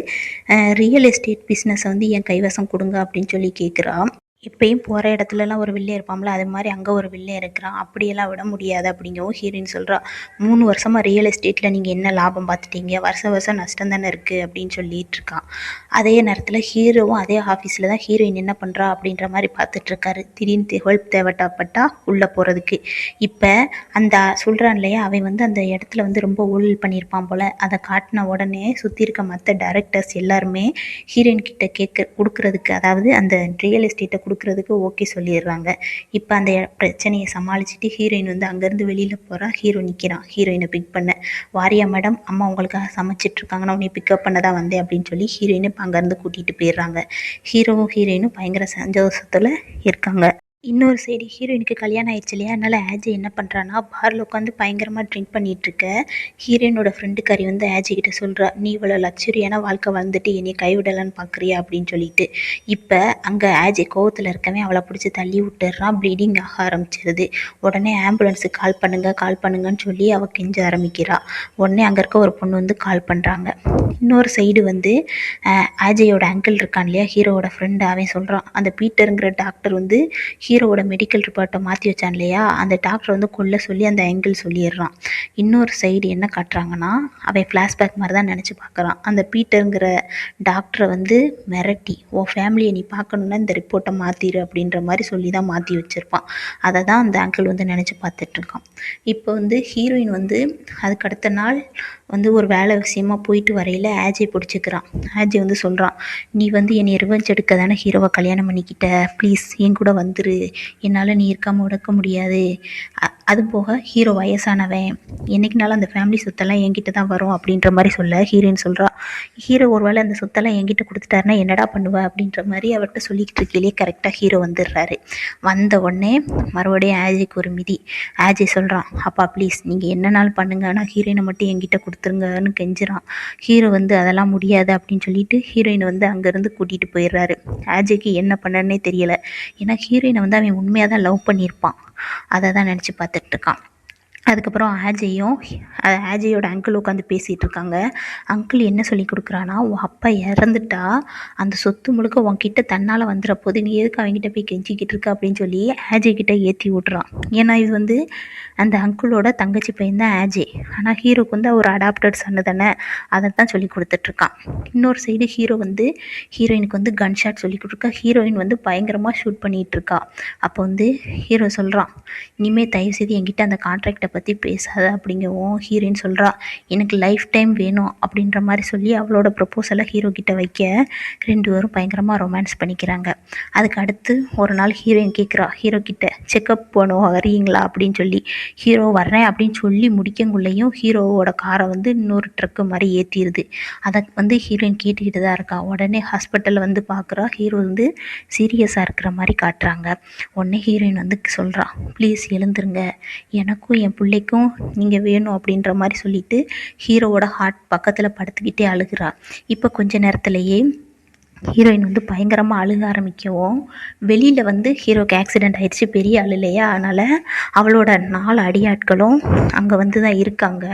ரியல் எஸ்டேட் பிஸ்னஸை வந்து என் கைவசம் கொடுங்க அப்படின்னு சொல்லி கேட்குறா. எப்பயும் போகிற இடத்துலலாம் ஒரு வில்லே இருப்பாங்களா, அது மாதிரி அங்கே ஒரு வில்லே இருக்கிறான், அப்படியெல்லாம் விட முடியாது அப்படிங்கவும் ஹீரோயின் சொல்கிறா, 3 வருஷமாக ரியல் எஸ்டேட்டில் நீங்கள் என்ன லாபம் பார்த்துட்டீங்க, வருஷம் நஷ்டம் தானே இருக்குது அப்படின்னு சொல்லிட்டு இருக்கான். அதே நேரத்தில் ஹீரோவும் அதே ஆஃபீஸில் தான் ஹீரோயின் என்ன பண்ணுறா அப்படின்ற மாதிரி பார்த்துட்ருக்காரு. திடீர்னு ஹெல்ப் தேவைப்பட்டா உள்ளே போகிறதுக்கு. இப்போ அந்த சொல்கிறான் இல்லையா, அவன் வந்து அந்த இடத்துல வந்து ரொம்ப ஊழல் பண்ணியிருப்பான் போல், அதை காட்டின உடனே சுற்றி இருக்க மற்ற டைரக்டர்ஸ் எல்லாருமே ஹீரோயின் கிட்ட கொடுக்குறதுக்கு, அதாவது அந்த ரியல் எஸ்டேட்டை கொடுக்குறதுக்கு ஓகே சொல்லிடுறாங்க. இப்போ அந்த பிரச்சனையை சமாளிச்சுட்டு ஹீரோயின் வந்து அங்கேருந்து வெளியில் போகிறா. ஹீரோ நிற்கிறான் ஹீரோயினை பிக் பண்ண. வாரியா மேடம், அம்மா உங்களுக்காக சமைச்சிட்ருக்காங்க, நான் உன்னை பிக்கப் பண்ண தான் வந்தேன் அப்படின்னு சொல்லி ஹீரோயினை இப்போ அங்கேருந்து கூட்டிகிட்டு போயிடுறாங்க. ஹீரோவும் ஹீரோயினும் பயங்கர சந்தோஷத்தில் இருக்காங்க. இன்னொரு சைடு ஹீரோயினுக்கு கல்யாணம் ஆயிடுச்சு இல்லையா, அதனால் அஜய் என்ன பண்ணுறான்னா பாரில் உட்காந்து பயங்கரமாக ட்ரிங்க் பண்ணிகிட்ருக்க ஹீரோயினோட ஃப்ரெண்டுக்காரி வந்து அஜய் கிட்ட சொல்கிறா, நீ இவ்வளோ லக்ஸுரியான வாழ்க்கை வாழ்ந்துட்டு என்னை கைவிடலான்னு பார்க்குறியா அப்படின்னு சொல்லிட்டு. இப்போ அங்கே அஜய் கோவத்தில் இருக்கவே அவளை பிடிச்சி தள்ளி விட்டுறான். ப்ளீடிங் ஆக ஆரம்பிச்சிருது. உடனே ஆம்புலன்ஸுக்கு கால் பண்ணுங்கன்னு சொல்லி அவள் கெஞ்ச ஆரம்பிக்கிறா. உடனே அங்கே இருக்க ஒரு பொண்ணு வந்து கால் பண்ணுறாங்க. இன்னொரு சைடு வந்து அஜயோட அங்கிள் இருக்கான் இல்லையா, ஹீரோவோட ஃப்ரெண்டு, அவன் சொல்கிறான், அந்த பீட்டருங்கிற டாக்டர் வந்து ஹீரோவோட மெடிக்கல் ரிப்போர்ட்டை மாற்றி வச்சான் இல்லையா, அந்த டாக்டர் வந்து கொல்ல சொல்லி அந்த ஆங்கிள் சொல்லிடுறான். இன்னொரு சைடு என்ன காட்டுறாங்கன்னா, அவன் ஃப்ளாஷ்பேக் மாதிரி தான் நினச்சி பார்க்குறான். அந்த பீட்டருங்கிற டாக்டரை வந்து மிரட்டி, உன் ஃபேமிலியை நீ பார்க்கணுன்னா இந்த ரிப்போர்ட்டை மாற்றிடு அப்படின்ற மாதிரி சொல்லி தான் மாற்றி வச்சுருப்பான். அதை தான் அந்த ஆங்கிள் வந்து நினச்சி பார்த்துட்ருக்கான். இப்போ வந்து ஹீரோயின் வந்து அதுக்கு அடுத்த நாள் வந்து ஒரு வேலை விஷயமா போயிட்டு வரையில் அஜய் பிடிச்சிக்கிறான். அஜய் வந்து சொல்கிறான், நீ வந்து என்னை ரிவெஞ்ச் எடுக்க தானே ஹீரோவை கல்யாணம் பண்ணிக்கிட்ட, ப்ளீஸ் என் கூட வந்துரு, என்னால் நீ இருக்காமல் உடக்க முடியாது, அது போக ஹீரோ வயசானவன், என்னைக்குனாலும் அந்த ஃபேமிலி சொத்தெல்லாம் என்கிட்ட தான் வரும் அப்படின்ற மாதிரி சொல்ல ஹீரோயின் சொல்கிறா. ஹீரோ ஒரு வேளை அந்த சொத்தெல்லாம் என்கிட்ட கொடுத்துட்டாருன்னா என்னடா பண்ணுவ அப்படின்ற மாதிரி அவர்கிட்ட சொல்லிக்கிட்டு இருக்கையிலே கரெக்டாக ஹீரோ வந்துடுறாரு. வந்த உடனே மறுபடியும் ஆஜிக்கு ஒரு மிதி. ஆஜி சொல்கிறான், அப்பா ப்ளீஸ் நீங்கள் என்னனாலும் பண்ணுங்க, ஆனால் ஹீரோயினை மட்டும் என்கிட்ட கொடுத்துருங்கன்னு கெஞ்சுறான். ஹீரோ வந்து அதெல்லாம் முடியாது அப்படின்னு சொல்லிட்டு ஹீரோயினை வந்து அங்கேருந்து கூட்டிகிட்டு போயிடுறாரு. ஆஜிக்கு என்ன பண்ணனே தெரியலை. ஏன்னா ஹீரோயினை வந்து அவன் உண்மையாக தான் லவ் பண்ணியிருப்பான். அதை தான் நினச்சி பார்த்துட்ருக்கான். அதுக்கப்புறம் ஆஜியோட அங்கிள் உட்காந்து பேசிகிட்டு இருக்காங்க. அங்கிள் என்ன சொல்லி கொடுக்குறான்னா, உன் அப்பா இறந்துட்டா அந்த சொத்து முழுக்க உன்கிட்ட தன்னால் வந்துட போது, நீ எதுக்கு அவங்ககிட்ட போய் கெஞ்சிக்கிட்டு இருக்க அப்படின்னு சொல்லி ஆஜிக்கிட்ட ஏற்றி விட்றான். ஏன்னா இது வந்து அந்த அங்கிளோட தங்கச்சி பையன் தான் ஆஜி. ஆனால் ஹீரோக்கு வந்து ஒரு அடாப்டட் சன்னு தானே, அதை தான் சொல்லி கொடுத்துட்ருக்கான். இன்னொரு சைடு ஹீரோ வந்து ஹீரோயினுக்கு வந்து கன் ஷாட் சொல்லி கொடுத்துருக்கா. ஹீரோயின் வந்து பயங்கரமாக ஷூட் பண்ணிகிட்டு இருக்கா. அப்போ வந்து ஹீரோ சொல்கிறான், இனிமேல் தயவுசெய்து என்கிட்ட அந்த கான்ட்ராக்டை பற்றி பேசாத அப்படிங்கவும் ஹீரோயின் சொல்கிறா, எனக்கு லைஃப் டைம் வேணும் அப்படின்ற மாதிரி சொல்லி அவளோட ப்ரப்போசலை ஹீரோ கிட்ட வைக்க 2 பேரும் பயங்கரமாக ரொமான்ஸ் பண்ணிக்கிறாங்க. அதுக்கு அடுத்து ஒரு நாள் ஹீரோயின் கேட்குறா ஹீரோ கிட்ட, செக்கப் போகணும் வரீங்களா அப்படின்னு சொல்லி. ஹீரோ வர்றேன் அப்படின்னு சொல்லி முடிக்கங்குள்ளேயும் ஹீரோவோட காரை வந்து இன்னொரு ட்ரக்கு மாதிரி ஏற்றிடுது. அதை வந்து ஹீரோயின் கேட்டுக்கிட்டு தான் இருக்கா. உடனே ஹாஸ்பிட்டலில் வந்து பார்க்குறா. ஹீரோ வந்து சீரியஸாக இருக்கிற மாதிரி காட்டுறாங்க. உடனே ஹீரோயின் வந்து சொல்கிறா, ப்ளீஸ் எழுந்துருங்க, எனக்கும் என் பிள்ளைக்கும் நீங்கள் வேணும் அப்படின்ற மாதிரி சொல்லிட்டு ஹீரோவோட ஹார்ட் பக்கத்தில் படுத்துக்கிட்டே அழுகிறா. இப்போ கொஞ்ச நேரத்துலையே ஹீரோயின் வந்து பயங்கரமாக அழுக ஆரம்பிக்கவும், வெளியில் வந்து ஹீரோக்கு ஆக்சிடெண்ட் ஆயிடுச்சு, பெரிய ஆள் இல்லையா, அதனால் அவளோட 4 அடியாட்களும் அங்கே வந்து தான் இருக்காங்க.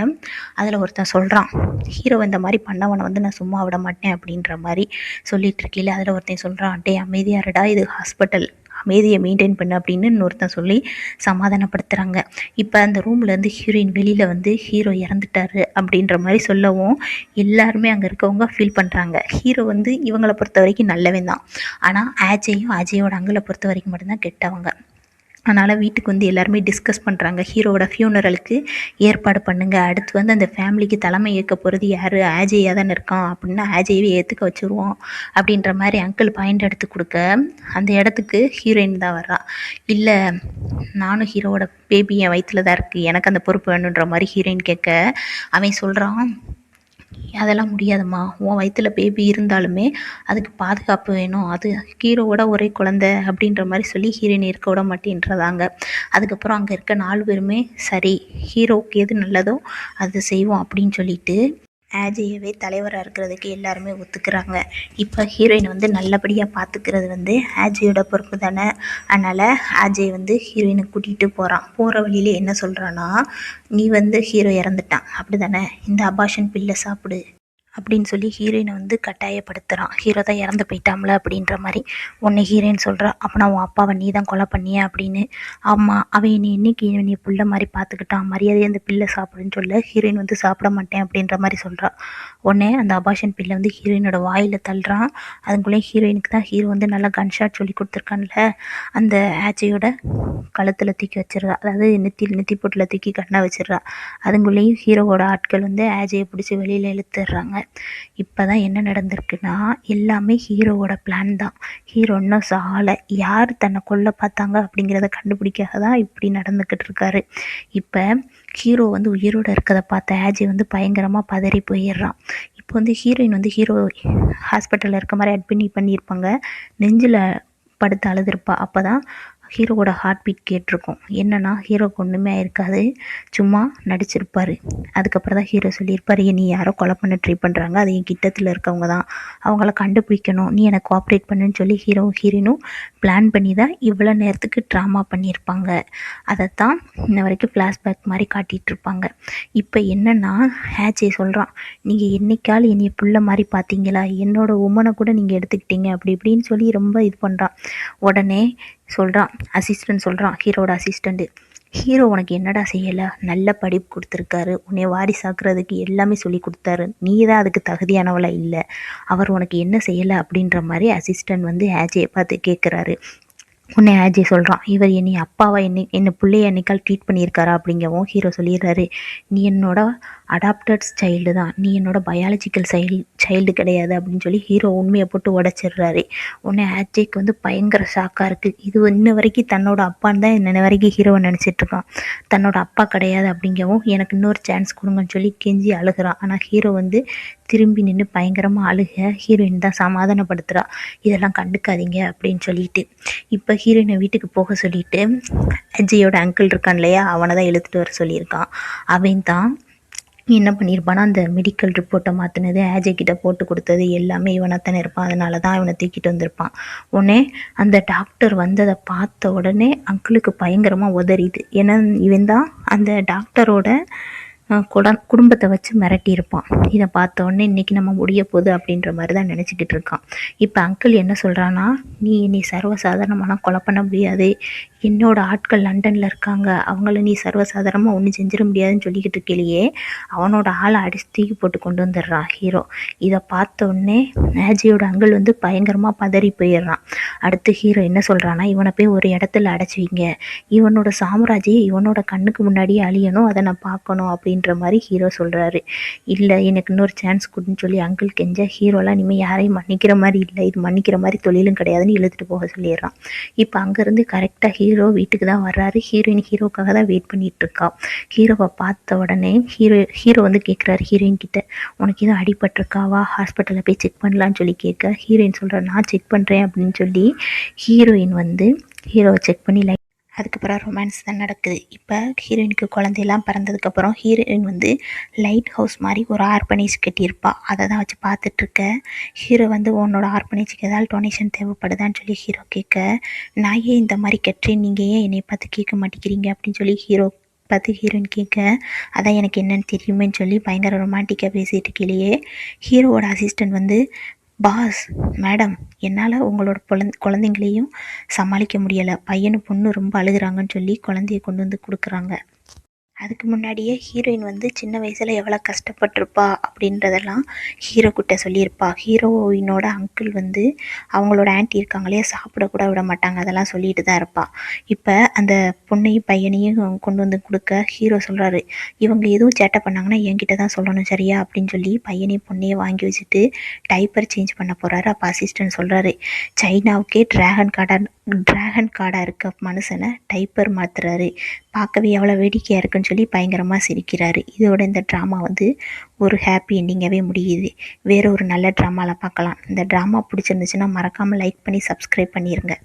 அதில் ஒருத்தன் சொல்கிறான், ஹீரோ இந்த மாதிரி பண்ணவனை வந்து நான் சும்மா விட மாட்டேன் அப்படின்ற மாதிரி சொல்லிட்டு இருக்கையில் அதில் ஒருத்தன் சொல்கிறான், டே அமைதியாருடா, இது ஹாஸ்பிட்டல், அமைதியை மெயின்டைன் பண்ணு அப்படின்னு இன்னொருத்தன் சொல்லி சமாதானப்படுத்துகிறாங்க. இப்போ அந்த ரூம்லேருந்து ஹீரோயின் வெளியில் வந்து ஹீரோ இறந்துட்டாரு அப்படின்ற மாதிரி சொல்லவும் எல்லாருமே அங்கே இருக்கவங்க ஃபீல் பண்ணுறாங்க. ஹீரோ வந்து இவங்களை பொறுத்த வரைக்கும் நல்லவன் தான், ஆனால் அஜயோட அங்கிளை பொறுத்த வரைக்கும் மட்டும்தான் கெட்டவங்க. அதனால் வீட்டுக்கு வந்து எல்லாருமே டிஸ்கஸ் பண்ணுறாங்க, ஹீரோவோட ஃபியூனரலுக்கு ஏற்பாடு பண்ணுங்கள், அடுத்து வந்து அந்த ஃபேமிலிக்கு தலைமை ஏற்க போகிறது யார், ஆஜையாக தானே இருக்கான், அப்படின்னா ஆஜையவே ஏற்றுக்க வச்சுருவோம் அப்படின்ற மாதிரி அங்கிள் பாயிண்ட் எடுத்து கொடுக்க அந்த இடத்துக்கு ஹீரோயின் தான் வர்றா. இல்லை, நானும் ஹீரோவோட பேபி என் வயிற்றில் தான் இருக்குது, எனக்கு அந்த பொறுப்பு வேணுன்ற மாதிரி ஹீரோயின் கேட்க அவன் சொல்கிறான், அதெல்லாம் முடியாதும்மா, உன் வயிற்றில் பேபி இருந்தாலுமே அதுக்கு பாதுகாப்பு வேணும், அது ஹீரோவோட ஒரே குழந்தை அப்படின்ற மாதிரி சொல்லி ஹீரோயின் இருக்க விட மாட்டேன்றதாங்க. அதுக்கப்புறம் அங்கே இருக்க 4 பேருமே சரி, ஹீரோவுக்கு எது நல்லதோ அது செய்வோம் அப்படின்னு சொல்லிட்டு ஆஜையவே தலைவராக இருக்கிறதுக்கு எல்லாருமே ஒத்துக்கிறாங்க. இப்போ ஹீரோயின் வந்து நல்லபடியாக பார்த்துக்கிறது வந்து ஆஜையோட பொறுப்பு தானே. அதனால் ஆஜய் வந்து ஹீரோயினை கூட்டிகிட்டு போகிறான். போகிற வழியில என்ன சொல்கிறான்னா, நீ வந்து ஹீரோ இறந்துட்டான் அப்படி தானே, இந்த அபார்ஷன் பில்லை சாப்பிடு அப்படின்னு சொல்லி ஹீரோயினை வந்து கட்டாயப்படுத்துகிறான். ஹீரோ தான் இறந்து போயிட்டாம்ல அப்படின்ற மாதிரி. உன்னை ஹீரோயின் சொல்கிறா, அப்போனா உன் அப்பாவை நீ தான் கொலை பண்ணிய அப்படின்னு. ஆமாம், அவன் என்னை என்னைக்கு நீ புள்ள மாதிரி பார்த்துக்கிட்டான், மரியாதையை அந்த பில்லை சாப்பிடுன்னு சொல்ல ஹீரோயின் வந்து சாப்பிட மாட்டேன் அப்படின்ற மாதிரி சொல்கிறா. உடனே அந்த அபார்ஷன் பில்லை வந்து ஹீரோயினோட வாயில் தள்ளுறான். அதுக்குள்ளே ஹீரோயினுக்கு தான் ஹீரோ வந்து நல்லா கன்ஷாட் சொல்லி கொடுத்துருக்கான்ல, அந்த ஆஜையோட கழுத்தில் தூக்கி வச்சிடுறா, அதாவது நெத்தி பொட்டில் தூக்கி கண்ணா வச்சிடுறா. அதுக்குள்ளேயும் ஹீரோவோட ஆட்கள் வந்து ஆஜையை பிடிச்சி வெளியில் இழுத்துடுறாங்க. இப்போ தான் என்ன நடந்திருக்குன்னா, எல்லாமே ஹீரோவோட பிளான் தான். ஹீரோ இன்னும் சாலை, யார் தன்னை கொல்ல பார்த்தாங்க அப்படிங்கிறத கண்டுபிடிக்காக தான் இப்படி நடந்துக்கிட்டு இருக்காரு. இப்போ ஹீரோ வந்து உயிரோடு இருக்கிறத பார்த்த ஆஜி வந்து பயங்கரமாக பதறி போயிடுறான். இப்போ வந்து ஹீரோயின் வந்து ஹீரோ ஹாஸ்பிட்டலில் இருக்க மாதிரி அட்மிட் பண்ணியிருப்பாங்க, நெஞ்சில் படுத்து அழுதுருப்பா. அப்போ தான் ஹீரோவோட ஹார்ட் பீட் கேட்டிருக்கும். என்னன்னா ஹீரோக்கு ஒன்றுமே இருக்காது, சும்மா நடிச்சிருப்பார். அதுக்கப்புறம் தான் ஹீரோ சொல்லியிருப்பார், நீ யாரோ கொலை பண்ண ட்ரை பண்ணுறாங்க, அது என் கிட்டத்தில் இருக்கவங்க தான், அவங்கள கண்டுபிடிக்கணும், நீ எனக்கு கோஆப்ரேட் பண்ணுன்னு சொல்லி ஹீரோயினும் பிளான் பண்ணி தான் இவ்வளோ நேரத்துக்கு ட்ராமா பண்ணியிருப்பாங்க. அதைத்தான் இன்ன வரைக்கும் ஃப்ளாஷ்பேக் மாதிரி காட்டிகிட்ருப்பாங்க. இப்போ என்னென்னா ஹேஜே சொல்கிறான், நீங்கள் என்னைக்கால் என்னைய புள்ள மாதிரி பார்த்தீங்களா, என்னோட உமனை கூட நீங்கள் எடுத்துக்கிட்டீங்க அப்படி இப்படின்னு சொல்லி ரொம்ப இது பண்ணுறான். உடனே சொல்கிறான், அசிஸ்டன்ட் சொல்கிறான், ஹீரோட அசிஸ்டண்ட்டு, ஹீரோ உனக்கு என்னடா செய்யலை, நல்ல படிப்பு கொடுத்துருக்காரு, உன்னை வாரிசாக்குறதுக்கு எல்லாமே சொல்லி கொடுத்தாரு, நீ தான் அதுக்கு தகுதியானவளா இல்லை, அவர் உனக்கு என்ன செய்யலை அப்படின்ற மாதிரி அசிஸ்டண்ட் வந்து ஆஜையை பார்த்து கேட்குறாரு. உன்னை ஆஜி சொல்கிறான், இவர் என்னை அப்பாவை என்னை பிள்ளைய என்னைக்கால் ட்ரீட் பண்ணியிருக்காரா அப்படிங்கவும் ஹீரோ சொல்லிடுறாரு, நீ என்னோட அடாப்டட் சைல்டு தான், நீ என்னோட பயாலஜிக்கல் சைல்டு கிடையாது அப்படின்னு சொல்லி ஹீரோ உண்மையை போட்டு உடச்சிடுறாரு. உடனே ஆஜய்க்கு வந்து பயங்கர ஷாக்காக இருக்குது. இது இன்ன வரைக்கும் தன்னோட அப்பான்னு தான் இன்ன வரைக்கும் ஹீரோவை நினச்சிட்ருக்கான். தன்னோட அப்பா கிடையாது அப்படிங்கவும் எனக்கு இன்னொரு சான்ஸ் கொடுங்கன்னு சொல்லி கெஞ்சி அழுகிறான். ஆனால் ஹீரோ வந்து திரும்பி நின்று பயங்கரமாக அழுக ஹீரோயின் தான் சமாதானப்படுத்துகிறா. இதெல்லாம் கண்டுக்காதீங்க அப்படின்னு சொல்லிட்டு இப்போ ஹீரோயினை வீட்டுக்கு போக சொல்லிட்டு அஜயோட அங்கிள் இருக்கான் இல்லையா, அவனை தான் இழுத்துட்டு வர சொல்லியிருக்கான். அவன் தான் என்ன பண்ணியிருப்பானா, அந்த மெடிக்கல் ரிப்போர்ட்டை மாற்றினது, அஜய் கிட்ட போட்டு கொடுத்தது எல்லாமே இவனாத்தானே இருப்பான். அதனால தான் இவனை தூக்கிட்டு வந்திருப்பான். உடனே அந்த டாக்டர் வந்ததை பார்த்த உடனே அங்கிளுக்கு பயங்கரமாக உதறிது. ஏன்னா இவன் தான் அந்த டாக்டரோட குடும்பத்தை வச்சு மிரட்டியிருப்பான். இதை பார்த்த உடனே இன்றைக்கி நம்ம முடிய போகுது அப்படின்ற மாதிரி தான் நினச்சிக்கிட்டு இருக்கான். இப்போ அங்கிள் என்ன சொல்கிறான்னா, நீ சர்வசாதாரணமான கொலை பண்ண முடியாது, என்னோட ஆட்கள் லண்டனில் இருக்காங்க, அவங்கள நீ சர்வசாதாரணமாக ஒன்றும் செஞ்சிட முடியாதுன்னு சொல்லிக்கிட்டு இருக்கையிலேயே அவனோட ஆளை அடிச்சு தூக்கி போட்டு கொண்டு வந்துடுறான் ஹீரோ. இதை பார்த்த உடனே அஜயோட அங்கிள் வந்து பயங்கரமாக பதறி போயிடுறான். அடுத்து ஹீரோ என்ன சொல்கிறான்னா, இவனை போய் ஒரு இடத்துல அடைச்சி வைங்க, இவனோட சாம்ராஜ்யம் இவனோட கண்ணுக்கு முன்னாடியே அழியணும், அதை நான் பார்க்கணும் அப்படின்ற மாதிரி ஹீரோ சொல்கிறாரு. இல்லை எனக்கு இன்னொரு சான்ஸ் கொடுன்னு சொல்லி அங்கிள் கெஞ்ச ஹீரோலாம் இனிமேல் யாரையும் மன்னிக்கிற மாதிரி இல்லை, இது மன்னிக்கிற மாதிரி தொழிலும் கிடையாதுன்னு இழுத்துட்டு போக சொல்லிடுறான். இப்போ அங்கேருந்து கரெக்டாக ஹீரோ வீட்டுக்கு தான் வர்றாரு. ஹீரோயின் ஹீரோக்காக தான் வெயிட் பண்ணிகிட்டு இருக்கா. ஹீரோவை பார்த்த உடனே ஹீரோ வந்து கேட்குறாரு ஹீரோயின் கிட்ட, உனக்கு எதுவும் அடிபட்டிருக்காவா, ஹாஸ்பிட்டலில் போய் செக் பண்ணலான்னு சொல்லி கேட்க ஹீரோயின் சொல்கிறா, நான் செக் பண்ணுறேன் அப்படின்னு சொல்லி ஹீரோயின் வந்து ஹீரோவை செக் பண்ணி அதுக்கப்புறம் ரொமான்ஸ் தான் நடக்குது. இப்போ ஹீரோயினுக்கு குழந்தையெல்லாம் பிறந்ததுக்கப்புறம் ஹீரோயின் வந்து லைட் ஹவுஸ் மாதிரி ஒரு ஆர்பனேஜ் கட்டியிருப்பா. அதை தான் வச்சு பார்த்துட்ருக்க. ஹீரோ வந்து உன்னோட ஆர்பனேஜுக்கு ஏதாவது டொனேஷன் தேவைப்படுதான்னு சொல்லி ஹீரோ கேட்க, நான் ஏன் இந்த மாதிரி கட்டுறேன், நீங்கள் ஏன் என்னை பார்த்து கேட்க மாட்டேங்கிறீங்க அப்படின்னு சொல்லி ஹீரோ பார்த்து ஹீரோயின் கேட்க, அதான் எனக்கு என்னென்னு தெரியுமேன்னு சொல்லி பயங்கர ரொமான்டிக்காக பேசிகிட்டு இருக்கையிலேயே ஹீரோவோட அசிஸ்டன்ட் வந்து, பாஸ் மேடம், என்னால் உங்களோட குழந்தைங்களையும் சமாளிக்க முடியலை, பையனும் பொண்ணு ரொம்ப அழுகுறாங்கன்னு சொல்லி குழந்தைய கொண்டு வந்து கொடுக்குறாங்க. அதுக்கு முன்னாடியே ஹீரோயின் வந்து சின்ன வயசில் எவ்வளோ கஷ்டப்பட்டிருப்பா அப்படின்றதெல்லாம் ஹீரோ கிட்ட சொல்லியிருப்பா. ஹீரோயினோட அங்கிள் வந்து அவங்களோட ஆன்ட்டி இருக்காங்களே, சாப்பிடக்கூட விட மாட்டாங்க, அதெல்லாம் சொல்லிட்டு தான் இருப்பாள். இப்போ அந்த பொண்ணையும் பையனையும் கொண்டு வந்து கொடுக்க ஹீரோ சொல்கிறாரு, இவங்க எதுவும் சேட்டை பண்ணாங்கன்னா என்கிட்ட தான் சொல்லணும் சரியா அப்படின்னு சொல்லி பையனையும் பொண்ணையும் வாங்கி வச்சுட்டு டைப்பர் சேஞ்ச் பண்ண போகிறாரு. அப்போ அசிஸ்டன்ட் சொல்கிறாரு, சைனாவுக்கே டிராகன் கார்டாக இருக்க மனுஷனை டைப்பர் மாற்றுறாரு, பார்க்கவே எவ்வளோ வேடிக்கையாக இருக்குன்னு சொல்லி பயங்கரமாக சிரிக்கிறாரு. இதோட இந்த ட்ராமா வந்து ஒரு ஹாப்பி எண்டிங்காகவே முடியுது. வேறு ஒரு நல்ல ட்ராமாவில் பார்க்கலாம். இந்த ட்ராமா பிடிச்சிருந்துச்சுன்னா மறக்காமல் லைக் பண்ணி சப்ஸ்கிரைப் பண்ணிடுங்க.